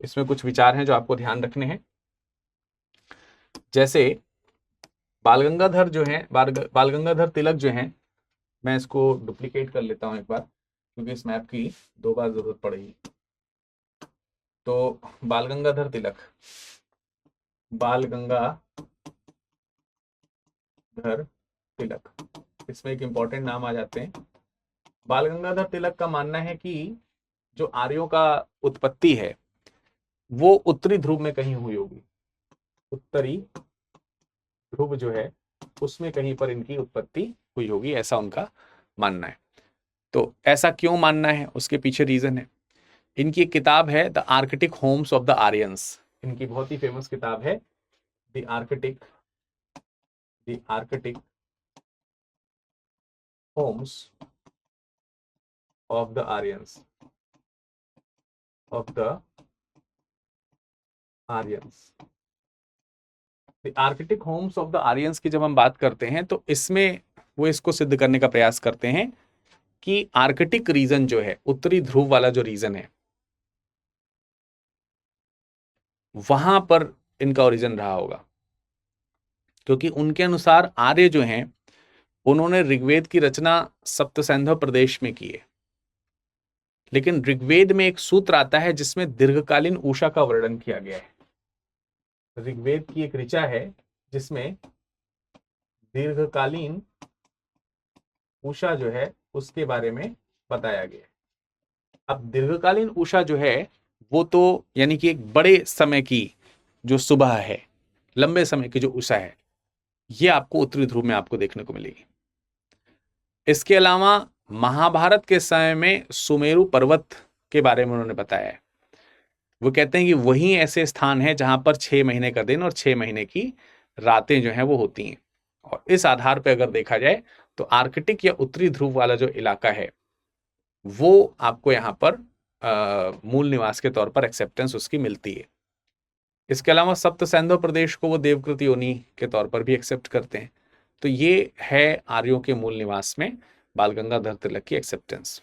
इसमें कुछ विचार हैं जो आपको ध्यान रखने हैं, जैसे बाल गंगाधर जो है, बाल गंगाधर तिलक जो है, मैं इसको डुप्लीकेट कर लेता हूं एक बार, क्योंकि इस मैप की दो बार जरूरत पड़ेगी। तो बाल गंगाधर तिलक, बाल गंगाधर तिलक, इसमें एक इंपॉर्टेंट नाम आ जाते हैं। बाल गंगाधर तिलक का मानना है कि जो आर्यों का उत्पत्ति है वो उत्तरी ध्रुव में कहीं हुई होगी, उत्तरी ध्रुव जो है उसमें कहीं पर इनकी उत्पत्ति हुई होगी, ऐसा उनका मानना है। तो ऐसा क्यों मानना है, उसके पीछे रीजन है। इनकी एक किताब है the Arctic Holmes of the Aryans, इनकी बहुत ही फेमस किताब है the Arctic Holmes of the Aryans, of the Aryans. The Arctic Holmes of the Aryans की जब हम बात करते हैं तो इसमें वो इसको सिद्ध करने का प्रयास करते हैं कि आर्कटिक रीजन जो है, उत्तरी ध्रुव वाला जो रीजन है, वहां पर इनका ओरिजिन रहा होगा, क्योंकि उनके अनुसार आर्य जो हैं उन्होंने ऋग्वेद की रचना सप्तसैंधव प्रदेश में की है। लेकिन ऋग्वेद में एक सूत्र आता है जिसमें दीर्घकालीन उषा का वर्णन किया गया है। ऋग्वेद की एक ऋचा है जिसमें दीर्घकालीन उषा जो है उसके बारे में बताया गया है। अब दीर्घकालीन उषा जो है वो तो यानी कि एक बड़े समय की जो सुबह है, लंबे समय की जो उषा है, ये आपको उत्तरी ध्रुव में आपको देखने को मिलेगी। इसके अलावा महाभारत के समय में सुमेरु पर्वत के बारे में उन्होंने बताया है। वो कहते हैं कि वही ऐसे स्थान है जहां पर 6 महीने का दिन और 6 महीने की रातें जो हैं वो होती हैं। और इस आधार पर अगर देखा जाए तो आर्कटिक या उत्तरी ध्रुव वाला जो इलाका है वो आपको यहाँ पर मूल निवास के तौर पर एक्सेप्टेंस उसकी मिलती है। इसके अलावा सप्तसैंधव प्रदेश को वो देवकृत योनि के तौर पर भी एक्सेप्ट करते हैं। तो ये है आर्यों के मूल निवास में बाल गंगाधर तिलक की एक्सेप्टेंस।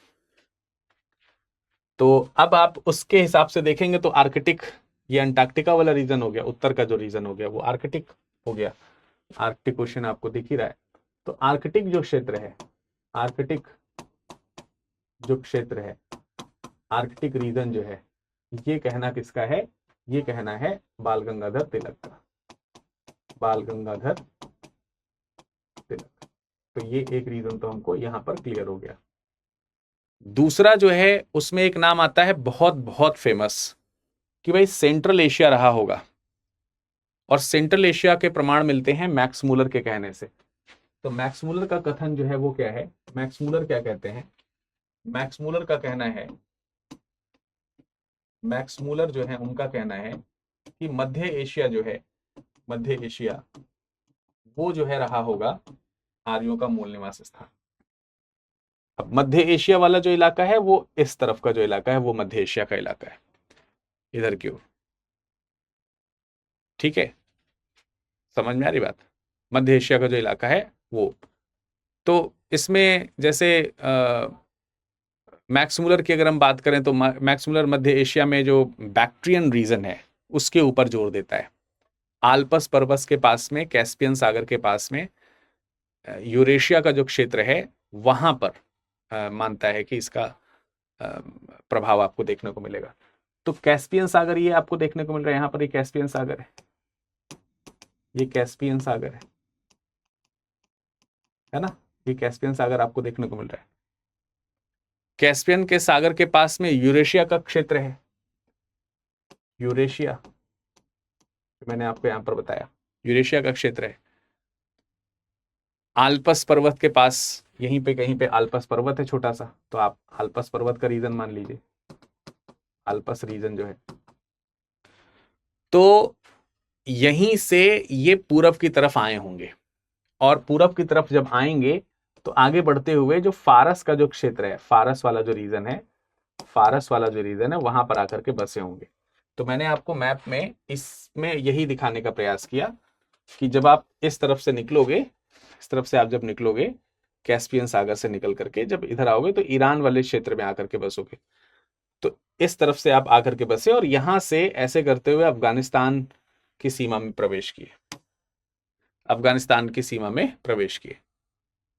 तो अब आप उसके हिसाब से देखेंगे तो आर्कटिक, ये अंटार्कटिका वाला रीजन हो गया, उत्तर का जो रीजन हो गया वो आर्कटिक हो गया। आर्कटिक क्वेश्चन आपको दिख ही रहा है। तो आर्कटिक जो क्षेत्र है, आर्कटिक जो क्षेत्र है, आर्कटिक रीजन जो है, ये कहना किसका है? ये कहना है बाल गंगाधर तिलक का, बाल गंगाधर तिलक। तो ये एक रीजन तो हमको यहां पर क्लियर हो गया। दूसरा जो है उसमें एक नाम आता है बहुत बहुत फेमस कि भाई सेंट्रल एशिया रहा होगा, और सेंट्रल एशिया के प्रमाण मिलते हैं मैक्स मूलर के कहने से। तो मैक्स मूलर का कथन जो है वो क्या है? मैक्स मूलर क्या कहते हैं? मैक्स मूलर का कहना है, मैक्स मूलर जो है उनका कहना है कि मध्य एशिया जो है, मध्य एशिया वो जो है रहा होगा आर्यों का मूल निवास स्थान। अब मध्य एशिया वाला जो इलाका है वो इस तरफ का जो इलाका है वो मध्य एशिया का इलाका है, इधर की ओर। ठीक है, समझ में आ रही बात? मध्य एशिया का जो इलाका है वो। तो इसमें जैसे मैक्स मूलर की अगर हम बात करें तो मैक्स मूलर मध्य एशिया में जो बैक्ट्रियन रीजन है उसके ऊपर जोर देता है। आल्पस पर्वत के पास में, कैस्पियन सागर के पास में यूरेशिया का जो क्षेत्र है वहां पर मानता है कि इसका प्रभाव आपको देखने को मिलेगा। तो कैस्पियन सागर ये आपको देखने को मिल रहा है, यहां पर ये कैस्पियन सागर है, ये कैस्पियन सागर है ना, ये कैस्पियन सागर आपको देखने को मिल रहा है। कैस्पियन के सागर के पास में यूरेशिया का क्षेत्र है, यूरेशिया मैंने आपको यहां पर बताया, यूरेशिया का क्षेत्र है। आल्पस पर्वत के पास यहीं पे कहीं पे आल्पस पर्वत है छोटा सा, तो आप आल्पस पर्वत का रीजन मान लीजिए, आल्पस रीजन जो है। तो यहीं से ये पूरब की तरफ आए होंगे, और पूरब की तरफ जब आएंगे तो आगे बढ़ते हुए जो फारस का जो क्षेत्र है, फारस वाला जो रीजन है, फारस वाला जो रीजन है वहां पर आकर के बसे होंगे। तो मैंने आपको मैप में इसमें यही दिखाने का प्रयास किया कि जब आप इस तरफ से निकलोगे, इस तरफ से आप जब निकलोगे कैस्पियन सागर से निकल करके जब इधर आओगे तो ईरान वाले क्षेत्र में आकर के बसोगे। तो इस तरफ से आप आकर के बसे और यहां से ऐसे करते हुए अफगानिस्तान की सीमा में प्रवेश किए, अफगानिस्तान की सीमा में प्रवेश किए।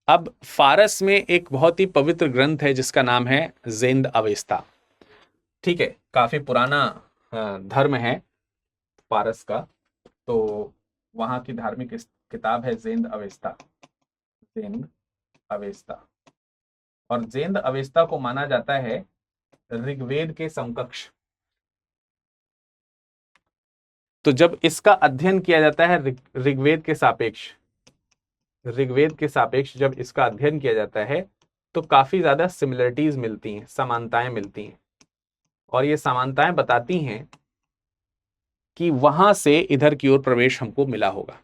अब फारस में एक बहुत ही पवित्र ग्रंथ है जिसका नाम है ज़ेंद अवेस्ता। ठीक है, काफी पुराना धर्म है फारस का, तो वहां की धार्मिक किताब है ज़ेंद अवेस्ता, ज़ेंद अवेस्ता। और ज़ेंद अवेस्ता को माना जाता है ऋग्वेद के समकक्ष। तो जब इसका अध्ययन किया जाता है ऋग्वेद के सापेक्ष, ऋग्वेद के सापेक्ष जब इसका अध्ययन किया जाता है तो काफी ज्यादा सिमिलरिटीज मिलती हैं, समानताएं मिलती हैं, और ये समानताएं बताती हैं कि वहां से इधर की ओर प्रवेश हमको मिला होगा।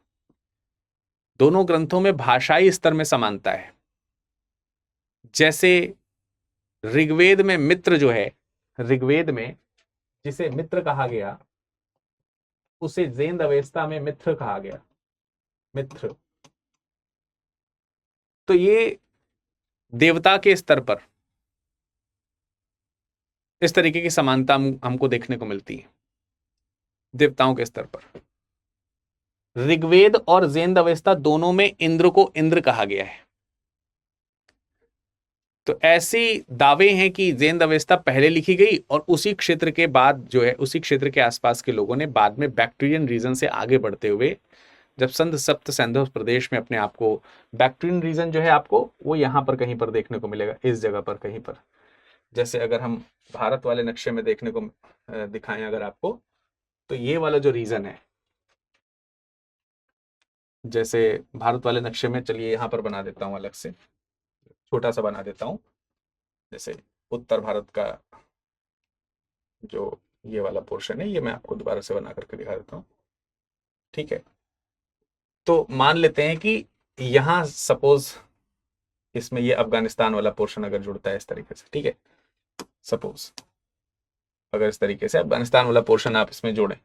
दोनों ग्रंथों में भाषाई स्तर में समानता है। जैसे ऋग्वेद में मित्र जो है, ऋग्वेद में जिसे मित्र कहा गया उसे ज़ेंद अवेस्ता में मित्र कहा गया, मित्र। तो ये देवता के स्तर पर इस तरीके की समानता हमको देखने को मिलती है, देवताओं के स्तर पर। ऋग्वेद और ज़ेंद अवेस्ता दोनों में इंद्र को इंद्र कहा गया है, तो ऐसी दावे हैं कि ज़ेन्द अवेस्ता पहले लिखी गई और उसी क्षेत्र के बाद जो है, उसी क्षेत्र के आसपास के लोगों ने बाद में बैक्ट्रियन रीजन से आगे बढ़ते हुए जब संध सप्त सैंधव प्रदेश में अपने आप को, बैक्ट्रियन रीजन जो है आपको वो यहाँ पर कहीं पर देखने को मिलेगा, इस जगह पर कहीं पर। जैसे अगर हम भारत वाले नक्शे में देखने को दिखाएं अगर आपको, तो ये वाला जो रीजन है, जैसे भारत वाले नक्शे में, चलिए यहाँ पर बना देता हूँ अलग से, छोटा सा बना देता हूँ। जैसे उत्तर भारत का जो ये वाला पोर्शन है, ये मैं आपको दोबारा से बना करके दिखा देता हूँ। ठीक है, तो मान लेते हैं कि यहां सपोज इसमें ये अफगानिस्तान वाला पोर्शन अगर जुड़ता है इस तरीके से, ठीक है, सपोज अगर इस तरीके से अफगानिस्तान वाला पोर्शन आप इसमें जोड़ें,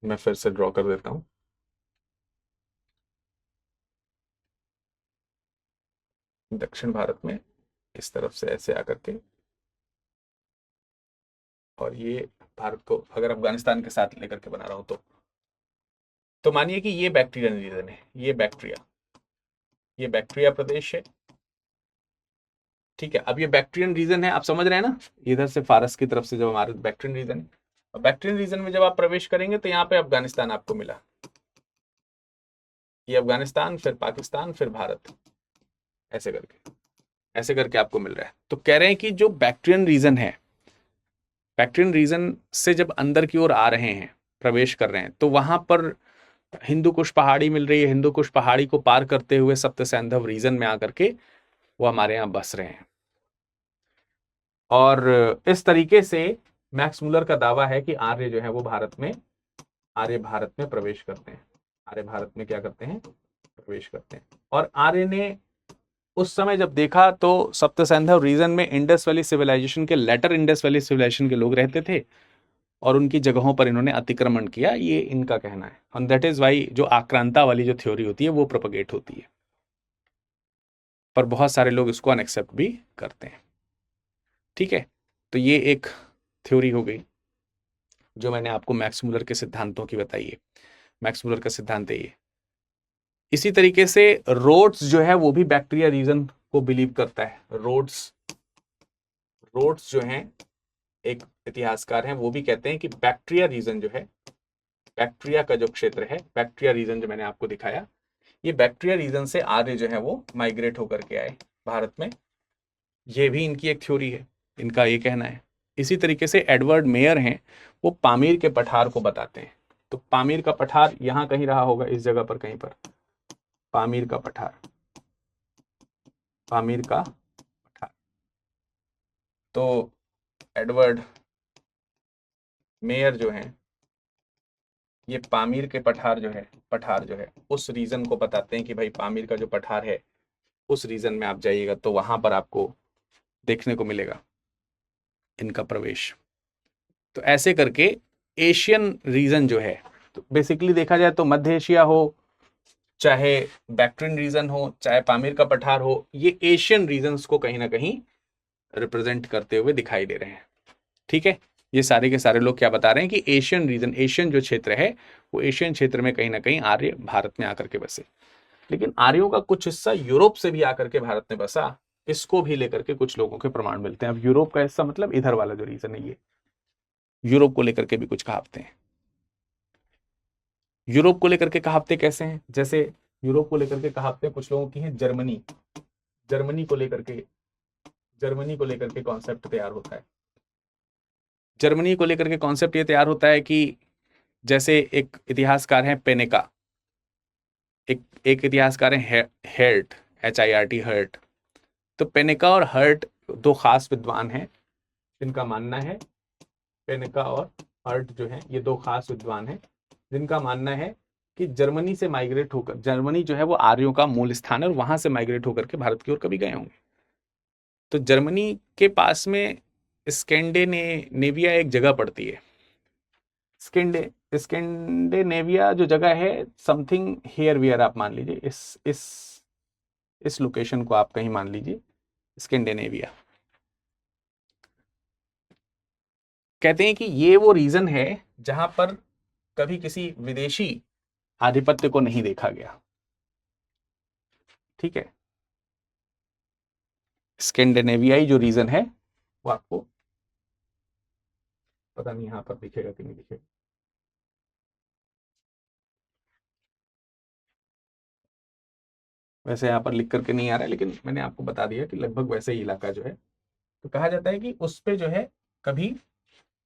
मैं फिर से ड्रॉ कर देता हूं। दक्षिण भारत में इस तरफ से ऐसे आकर के, और ये भारत को अगर अफगानिस्तान के साथ लेकर के बना रहा हूं तो मानिए कि ये बैक्टीरियन रीजन है, ये बैक्टीरिया प्रदेश है। ठीक है, अब ये बैक्टीरियन रीजन है, आप समझ रहे हैं ना, इधर से फारस की तरफ से जब हमारा बैक्टीरियन रीजन है, बैक्टीरियन रीजन में जब आप प्रवेश करेंगे तो यहाँ पे अफगानिस्तान आपको मिला, ये अफगानिस्तान, फिर पाकिस्तान, फिर भारत, ऐसे करके आपको मिल रहा है। तो कह रहे हैं कि जो बैक्टीरियन रीजन है, बैक्टीरियन रीजन से जब अंदर की ओर आ रहे हैं, प्रवेश कर रहे हैं, तो वहां पर हिंदू कुश पहाड़ी मिल रही है, हिंदू कुश पहाड़ी को पार करते हुए सप्त सैंधव रीजन में आकर के वो हमारे यहाँ बस रहे हैं। और इस तरीके से मैक्स मुलर का दावा है कि आर्य जो है वो भारत में प्रवेश करते हैं, आर्य भारत में क्या करते हैं, प्रवेश करते हैं। और आर्य ने उस समय जब देखा तो सप्त सैंधव रीजन में इंडस वैली सिविलाइजेशन के, लेटर इंडस वैली सिविलाइजेशन के लोग रहते थे और उनकी जगहों पर इन्होंने अतिक्रमण किया, ये इनका कहना है। और दैट इज वाई जो आक्रांता वाली जो थ्योरी होती है वो प्रोपगेट होती है, पर बहुत सारे लोग इसको अनएक्सेप्ट भी करते हैं। ठीक है, तो ये एक थ्योरी हो गई जो मैंने आपको मैक्स मुलर के सिद्धांतों की बताई है। मैक्स मुलर का सिद्धांत है ये। इसी तरीके से रोड्स जो है वो भी बैक्टीरिया रीजन को बिलीव करता है। रोड्स जो हैं, एक इतिहासकार हैं, वो भी कहते हैं कि बैक्टीरिया रीजन जो है, बैक्टीरिया का जो क्षेत्र है, बैक्टीरिया रीजन जो मैंने आपको दिखाया, ये बैक्टीरिया रीजन से आर्य जो है वो माइग्रेट होकर के आए भारत में। ये भी इनकी एक थ्योरी है, इनका ये कहना है। इसी तरीके से एडवर्ड मेयर हैं, वो पामीर के पठार को बताते हैं। तो पामीर का पठार यहां कहीं रहा होगा, इस जगह पर कहीं पर, पामीर का पठार, पामीर का पठार। तो एडवर्ड मेयर जो है, ये पामीर के पठार जो है उस रीजन को बताते हैं कि भाई पामीर का जो पठार है उस रीजन में आप जाइएगा तो वहां पर आपको देखने को मिलेगा इनका प्रवेश। तो ऐसे करके एशियन रीजन जो है, तो बेसिकली देखा जाए तो मध्य एशिया हो, चाहे बैक्ट्रियन रीजन हो, चाहे पामीर का पठार हो, ये एशियन रीजन्स को कहीं ना कहीं रिप्रेजेंट करते हुए दिखाई दे रहे हैं। ठीक है, ये सारे के सारे लोग क्या बता रहे हैं कि एशियन रीजन, एशियन जो क्षेत्र है वो एशियन क्षेत्र में कहीं ना कहीं आर्य भारत में आकर के बसे। लेकिन आर्यों का कुछ हिस्सा यूरोप से भी आकर के भारत में बसा, इसको भी लेकर के कुछ लोगों के प्रमाण मिलते हैं। अब यूरोप का हिस्सा मतलब इधर वाला जो रीजन है, ये यूरोप को लेकर के भी कुछ कहावतें हैं। यूरोप को लेकर के कहावतें कैसे हैं, जैसे यूरोप को लेकर के कहावतें कुछ लोगों की हैं, जर्मनी को लेकर के कॉन्सेप्ट तैयार होता है। जर्मनी को लेकर के कॉन्सेप्ट ये तैयार होता है कि जैसे एक इतिहासकार है पेनेका, एक इतिहासकार है हर्ट, HIRT, हर्ट। तो पेनेका और हर्ट दो खास विद्वान हैं, जिनका मानना है, पेनेका और हर्ट जो है ये दो खास विद्वान हैं जिनका मानना है कि जर्मनी से माइग्रेट होकर, जर्मनी जो है वो आर्यों का मूल स्थान है और वहां से माइग्रेट होकर के भारत की ओर कभी गए होंगे। तो जर्मनी के पास में स्कैंडिनेविया एक जगह पड़ती है। स्कैंडिनेविया जो जगह है, समथिंग हियर वियर आप मान लीजिए, इस लोकेशन को आप कहीं मान लीजिए स्कैंडिनेविया। कहते हैं कि ये वो रीजन है जहां पर कभी किसी विदेशी आधिपत्य को नहीं देखा गया। ठीक है, स्कैंडिनेवियाई जो रीजन है वो आपको पता नहीं यहां पर दिखेगा कि नहीं दिखेगा। वैसे यहां पर लिख करके नहीं आ रहा है, लेकिन मैंने आपको बता दिया कि लगभग वैसे ही इलाका जो है, तो कहा जाता है कि उस पे जो है कभी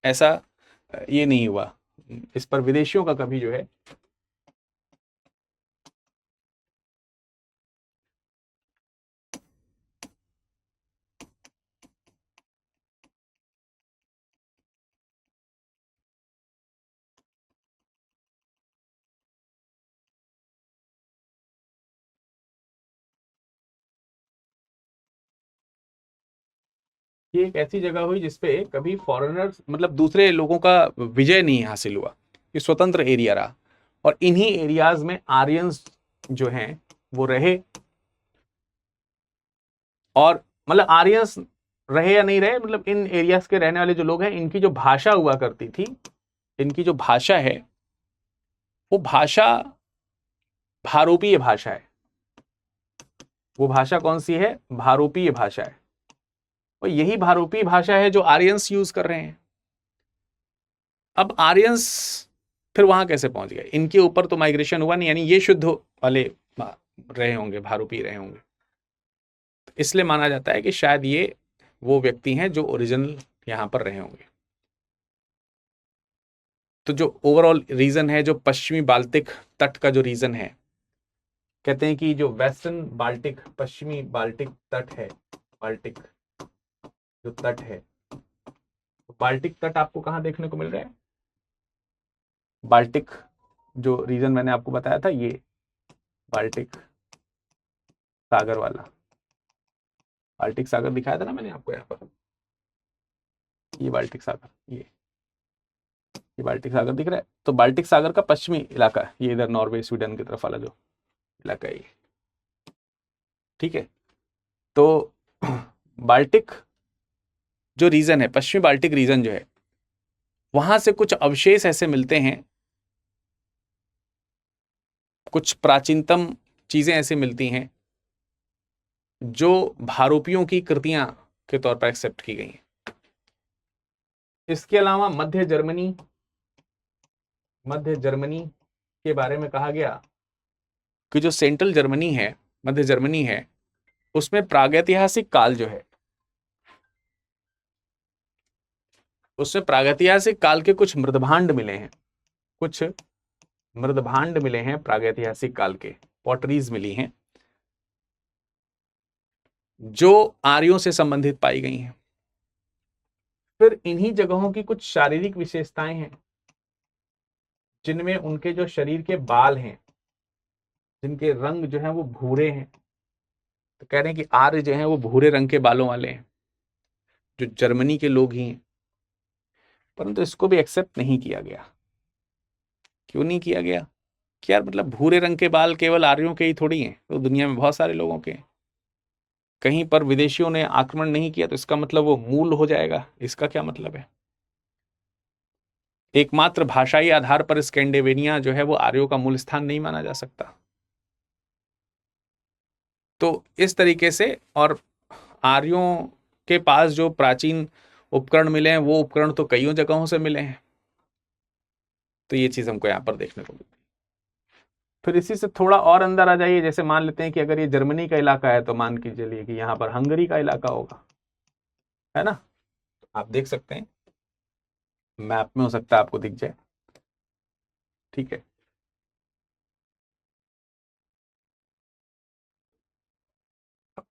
ऐसा ये नहीं हुआ, इस पर विदेशियों का कभी जो है ये एक ऐसी जगह हुई जिसपे कभी फॉरेनर्स मतलब दूसरे लोगों का विजय नहीं हासिल हुआ, ये स्वतंत्र एरिया रहा, और इन्हीं एरियाज में आर्यंस जो हैं वो रहे। और मतलब आर्यंस रहे या नहीं रहे, मतलब इन एरियाज के रहने वाले जो लोग हैं, इनकी जो भाषा हुआ करती थी, इनकी जो भाषा है वो भाषा भारोपीय भाषा है। वो भाषा कौन सी है? भारोपीय भाषा है। और यही भारोपीय भाषा है जो आर्यंस यूज कर रहे हैं। अब आर्यंस फिर वहां कैसे पहुंच गए? इनके ऊपर तो माइग्रेशन हुआ नहीं, यानी ये शुद्ध वाले रहे होंगे, भारोपीय रहे होंगे। इसलिए माना जाता है कि शायद ये वो व्यक्ति हैं जो ओरिजिनल यहां पर रहे होंगे। तो जो ओवरऑल रीजन है, जो पश्चिमी बाल्टिक तट का जो रीजन है, कहते हैं कि जो वेस्टर्न बाल्टिक, पश्चिमी बाल्टिक तट है, बाल्टिक जो तट है, तो बाल्टिक तट आपको कहां देखने को मिल रहा है? बाल्टिक जो रीजन मैंने आपको बताया था, ये बाल्टिक सागर वाला, बाल्टिक सागर दिखाया था ना मैंने आपको यहाँ पर, ये बाल्टिक सागर, ये बाल्टिक सागर दिख रहा है। तो बाल्टिक सागर का पश्चिमी इलाका है ये, इधर नॉर्वे स्वीडन की तरफ वाला जो इलाका है ये। ठीक है, तो बाल्टिक जो रीजन है, पश्चिमी बाल्टिक रीजन जो है, वहां से कुछ अवशेष ऐसे मिलते हैं, कुछ प्राचीनतम चीजें ऐसे मिलती हैं जो भारोपियों की कृतियां के तौर पर एक्सेप्ट की गई हैं। इसके अलावा मध्य जर्मनी के बारे में कहा गया कि जो सेंट्रल जर्मनी है, मध्य जर्मनी है, उसमें प्रागैतिहासिक काल जो है, उसमें प्रागैतिहासिक काल के कुछ मृदभांड मिले हैं, कुछ मृदभांड मिले हैं प्रागैतिहासिक काल के, पॉटरीज मिली हैं जो आर्यों से संबंधित पाई गई हैं। फिर इन्हीं जगहों की कुछ शारीरिक विशेषताएं हैं, जिनमें उनके जो शरीर के बाल हैं, जिनके रंग जो है वो भूरे हैं। तो कह रहे हैं कि आर्य जो है वो भूरे रंग के बालों वाले हैं, जो जर्मनी के लोग ही हैं। परंतु इसको भी एक्सेप्ट नहीं किया गया। क्यों नहीं किया गया? कि यार मतलब भूरे रंग के बाल केवल आर्यों के ही थोड़ी हैं, तो दुनिया में बहुत सारे लोगों के हैं। कहीं पर विदेशियों ने आक्रमण नहीं किया तो इसका मतलब वो मूल हो जाएगा, इसका क्या मतलब है? एकमात्र भाषाई आधार पर स्कैंडिनेविया जो है वो आर्यों का मूल स्थान नहीं माना जा सकता। तो इस तरीके से, और आर्यों के पास जो प्राचीन उपकरण मिले हैं, वो उपकरण तो कईयों जगहों से मिले हैं। तो ये चीज हमको यहाँ पर देखने को मिलती है। फिर इसी से थोड़ा और अंदर आ जाइए, जैसे मान लेते हैं कि अगर ये जर्मनी का इलाका है, तो मान के चलिए कि यहाँ पर हंगरी का इलाका होगा, है ना? आप देख सकते हैं मैप में, हो सकता है आपको दिख जाए। ठीक है,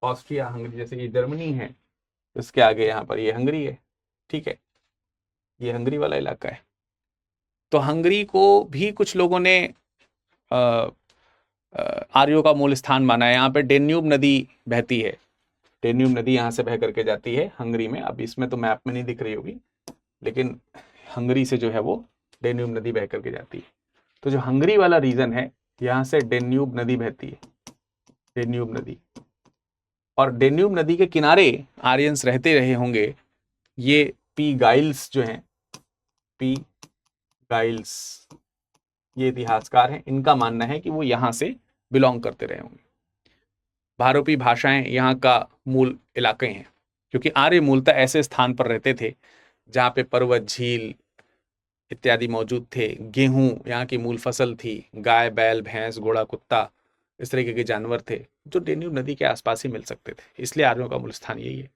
ऑस्ट्रिया हंगरी, जैसे ये जर्मनी है, इसके आगे यहाँ पर ये हंगरी है। ठीक है, ये हंगरी वाला इलाका है। तो हंगरी को भी कुछ लोगों ने आर्यों का मूल स्थान माना है। यहाँ पे डेन्यूब नदी बहती है, डेन्यूब नदी यहाँ से बह करके जाती है हंगरी में। अब इसमें तो मैप में नहीं दिख रही होगी, लेकिन हंगरी से जो है वो डेन्यूब नदी बह करके जाती है। तो जो हंगरी वाला रीजन है, यहाँ से डेन्यूब नदी बहती है, डेन्यूब नदी। और डेन्यूब नदी के किनारे आर्यंस रहते रहे होंगे। ये पी गाइल्स जो हैं, पी गाइल्स, ये इतिहासकार हैं, इनका मानना है कि वो यहां से बिलोंग करते रहे होंगे। भारोपी भाषाएं यहाँ का मूल इलाके हैं, क्योंकि आर्य मूलतः ऐसे स्थान पर रहते थे जहाँ पे पर्वत, झील इत्यादि मौजूद थे। गेहूं यहाँ की मूल फसल थी, गाय, बैल, भैंस, घोड़ा, कुत्ता, इस तरीके के जानवर थे जो डेन्यूब नदी के आसपास ही मिल सकते थे, इसलिए आर्यों का मूल स्थान यही है।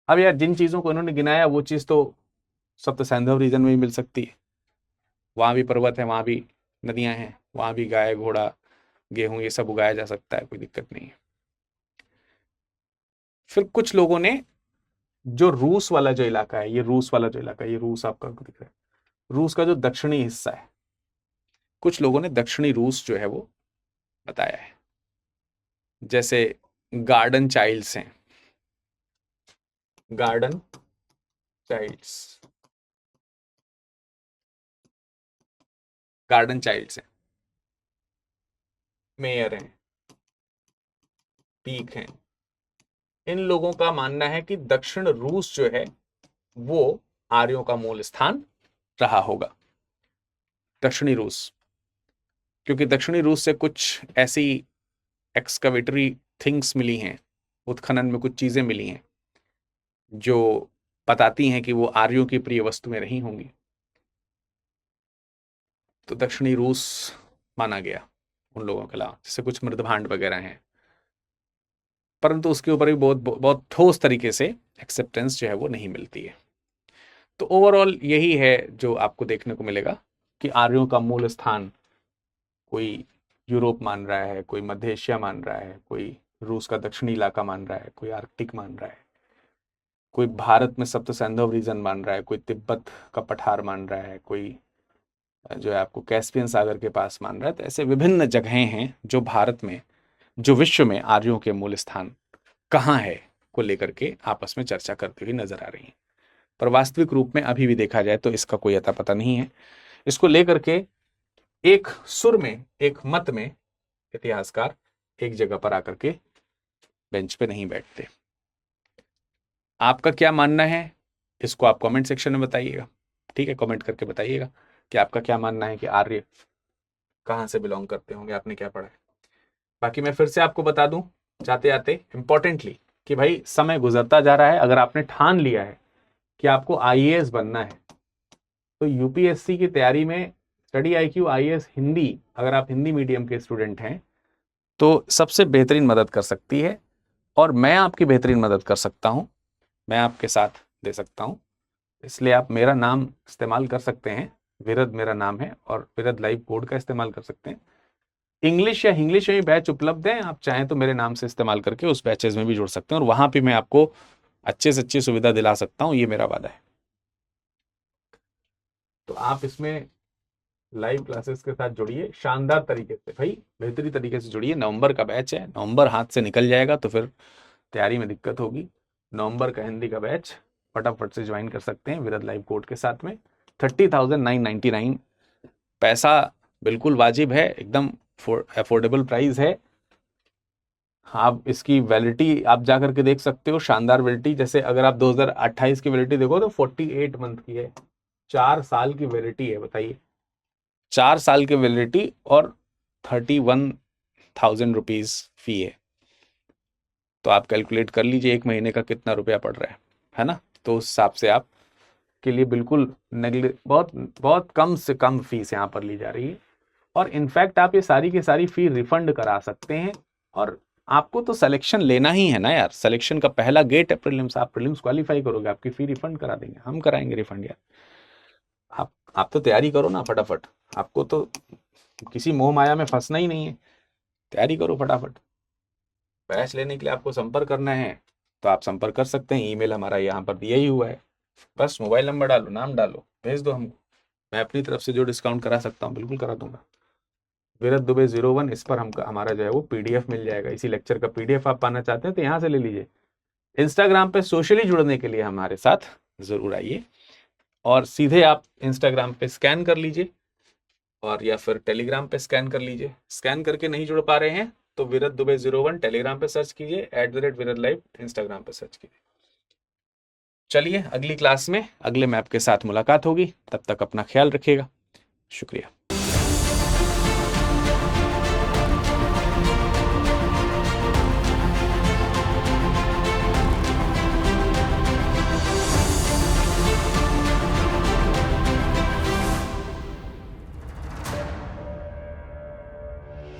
अब यार जिन चीजों को इन्होंने गिनाया वो चीज तो सप्त सैंधव रीजन में भी मिल सकती है, वहां भी पर्वत है, वहां भी नदियां हैं, वहां भी गाय, घोड़ा, गेहूं ये सब उगाया जा सकता है, कोई दिक्कत नहीं है। फिर कुछ लोगों ने जो रूस वाला जो इलाका है, ये रूस वाला जो इलाका है, ये रूस आपका दिख रहा है, रूस का जो दक्षिणी हिस्सा है, कुछ लोगों ने दक्षिणी रूस जो है वो बताया है। जैसे गार्डन चाइल्ड्स हैं, गार्डन चाइल्ड्स, गार्डन चाइल्ड्स हैं, मेयर हैं, पीक हैं। इन लोगों का मानना है कि दक्षिण रूस जो है वो आर्यों का मूल स्थान रहा होगा, दक्षिणी रूस, क्योंकि दक्षिणी रूस से कुछ ऐसी एक्सकवेटरी थिंग्स मिली हैं, उत्खनन में कुछ चीजें मिली हैं जो बताती हैं कि वो आर्यों की प्रिय वस्तुएं रही होंगी। तो दक्षिणी रूस माना गया उन लोगों के अलावा, जैसे कुछ मृदभांड वगैरह हैं, परंतु उसके ऊपर भी बहुत बहुत ठोस तरीके से एक्सेप्टेंस जो है वो नहीं मिलती है। तो ओवरऑल यही है जो आपको देखने को मिलेगा कि आर्यों का मूल स्थान कोई यूरोप मान रहा है, कोई मध्य एशिया मान रहा है, कोई रूस का दक्षिणी इलाका मान रहा है, कोई आर्कटिक मान रहा है, कोई भारत में सप्त सैंधव रीजन मान रहा है, कोई तिब्बत का पठार मान रहा है, कोई जो है आपको कैस्पियन सागर के पास मान रहा है। तो ऐसे विभिन्न जगहें हैं जो भारत में, जो विश्व में आर्यों के मूल स्थान कहाँ है को लेकर के आपस में चर्चा करती हुई नजर आ रही है। पर वास्तविक रूप में अभी भी देखा जाए तो इसका कोई अता पता नहीं है। इसको लेकर के एक सुर में, एक मत में इतिहासकार एक जगह पर आकर के बेंच पे नहीं बैठते। आपका क्या मानना है इसको आप कमेंट सेक्शन में बताइएगा, ठीक है? कमेंट करके बताइएगा कि आपका क्या मानना है कि आर्य कहाँ से बिलोंग करते होंगे, आपने क्या पढ़ा है। बाकी मैं फिर से आपको बता दूं जाते जाते इंपॉर्टेंटली कि भाई समय गुजरता जा रहा है। अगर आपने ठान लिया है कि आपको आईएएस बनना है तो यूपीएससी की तैयारी में स्टडी आईक्यू आईएएस हिंदी, अगर आप हिंदी मीडियम के स्टूडेंट हैं तो सबसे बेहतरीन मदद कर सकती है, और मैं आपकी बेहतरीन मदद कर सकता हूं, मैं आपके साथ दे सकता हूं। इसलिए आप मेरा नाम इस्तेमाल कर सकते हैं, विरद मेरा नाम है, और विरद लाइव कोड का इस्तेमाल कर सकते हैं। इंग्लिश या इंग्लिश में भी बैच उपलब्ध है, आप चाहें तो मेरे नाम से इस्तेमाल करके उस बैचेज में भी जुड़ सकते हैं, और वहां पे मैं आपको अच्छे से अच्छी सुविधा दिला सकता हूं, ये मेरा वादा है। तो आप इसमें लाइव क्लासेस के साथ जुड़िए शानदार तरीके से, भाई बेहतरीन तरीके से जुड़िए। नवंबर का बैच है, नवंबर हाथ से निकल जाएगा तो फिर तैयारी में दिक्कत होगी। नवंबर का हिंदी का बैच फटाफट से ज्वाइन कर सकते हैं विरद लाइव कोड के साथ में। 30,999 पैसा बिल्कुल वाजिब है, एकदम अफोर्डेबल प्राइस है। आप इसकी वैलिडिटी आप जा करके देख सकते हो, शानदार वैलिडिटी। जैसे अगर आप 2028 की वैलिडिटी देखो तो 48 मंथ की है, 4 साल की वैलिडिटी है। बताइए, 4 साल की वैलिडिटी और 31,000 रुपीज फी है। तो आप कैलकुलेट कर लीजिए एक महीने का कितना रुपया पड़ रहा है ना? तो उस हिसाब से आप के लिए बिल्कुल बहुत बहुत कम से कम फीस यहाँ पर ली जा रही है। और इनफैक्ट आप ये सारी की सारी फी रिफंड करा सकते हैं। और आपको तो सिलेक्शन लेना ही है ना यार, सिलेक्शन का पहला गेट है प्रीलिम्स। आप प्रीलिम्स क्वालिफाई करोगे, आपकी फी रिफंड करा देंगे, हम कराएंगे रिफंड यार। आप तो तैयारी करो ना फटाफट, आपको तो किसी मोह माया में फंसना ही नहीं है, तैयारी करो फटाफट। बैच लेने के लिए आपको संपर्क करना है तो आप संपर्क कर सकते हैं, ईमेल हमारा यहाँ पर दिया ही हुआ है, बस मोबाइल नंबर डालो, नाम डालो, भेज दो हमको। मैं अपनी तरफ से जो डिस्काउंट करा सकता हूँ बिल्कुल करा दूंगा। विरद दुबे 01 इस पर हमारा जो है वो पीडीएफ मिल जाएगा। इसी लेक्चर का पीडीएफ आप पाना चाहते हैं तो यहाँ से ले लीजिए। इंस्टाग्राम पे सोशली जुड़ने के लिए हमारे साथ जरूर आइए, और सीधे आप इंस्टाग्राम पे स्कैन कर लीजिए, और या फिर टेलीग्राम पे स्कैन कर लीजिए। स्कैन करके नहीं जुड़ पा रहे हैं तो विरद दुबे 01 टेलीग्राम पे सर्च कीजिए, @विरद लाइव इंस्टाग्राम पे सर्च कीजिए। चलिए अगली क्लास में अगले मैप के साथ मुलाकात होगी, तब तक अपना ख्याल रखिएगा। शुक्रिया।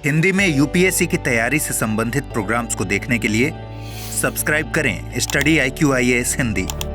हिंदी में यूपीएससी की तैयारी से संबंधित प्रोग्राम्स को देखने के लिए सब्सक्राइब करें स्टडी IQ IAS हिंदी।